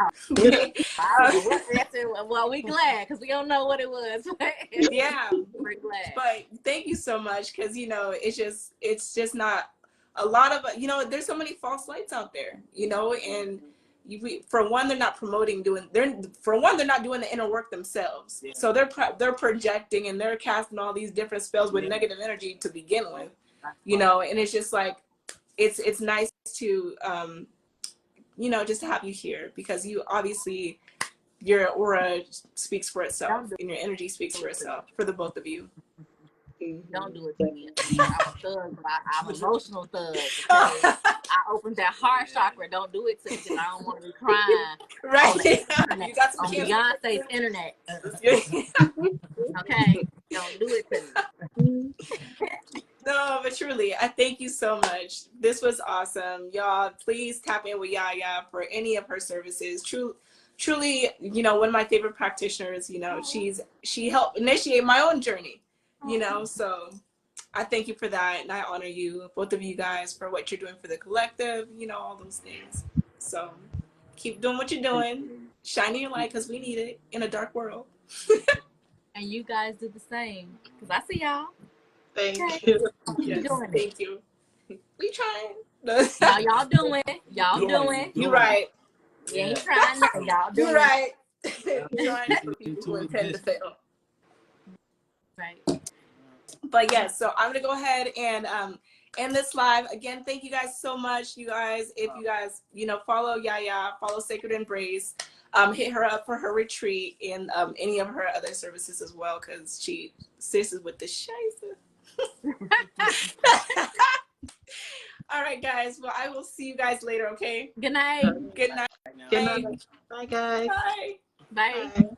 [SPEAKER 2] Well, we glad because we don't know what it was.
[SPEAKER 1] Yeah,
[SPEAKER 2] we're glad.
[SPEAKER 1] But thank you so much because it's just not a lot of there's so many false lights out there, and for one they're not they're not doing the inner work themselves. Yeah. So they're projecting and they're casting all these different spells with negative energy to begin with, and it's just like it's nice to just have you here because you obviously your aura speaks for itself and your energy speaks for itself for the both of you.
[SPEAKER 2] Don't do it to me. I'm a thug, but I'm an emotional thug. I opened that heart chakra. Don't do it to me because I don't want to be crying.
[SPEAKER 1] Right. You got some
[SPEAKER 2] on Beyonce's internet. Okay? Don't do it to me.
[SPEAKER 1] No, but truly, I thank you so much. This was awesome. Y'all, please tap in with Yaya for any of her services. Truly, one of my favorite practitioners, she helped initiate my own journey. So I thank you for that, and I honor you, both of you guys, for what you're doing for the collective, all those things. So keep doing what you're doing, shining your light because we need it in a dark world.
[SPEAKER 2] And you guys do the same, because I see y'all.
[SPEAKER 4] Thank you.
[SPEAKER 1] Yes, thank you. We trying.
[SPEAKER 2] Y'all doing.
[SPEAKER 1] You're right.
[SPEAKER 2] We ain't trying nothing. Y'all doing.
[SPEAKER 1] You're right. Trying for people who intend to fail.
[SPEAKER 2] Right.
[SPEAKER 1] But yes, so I'm gonna go ahead and end this live. Again, thank you guys so much, you guys. If you guys, follow Yaya, follow Sacred Embrace, hit her up for her retreat and any of her other services as well, because she is with the shiza. All right, guys. Well, I will see you guys later. Okay.
[SPEAKER 2] Good night.
[SPEAKER 1] Good night.
[SPEAKER 4] Good night. Bye, guys.
[SPEAKER 1] Bye.
[SPEAKER 2] Bye.
[SPEAKER 4] Bye.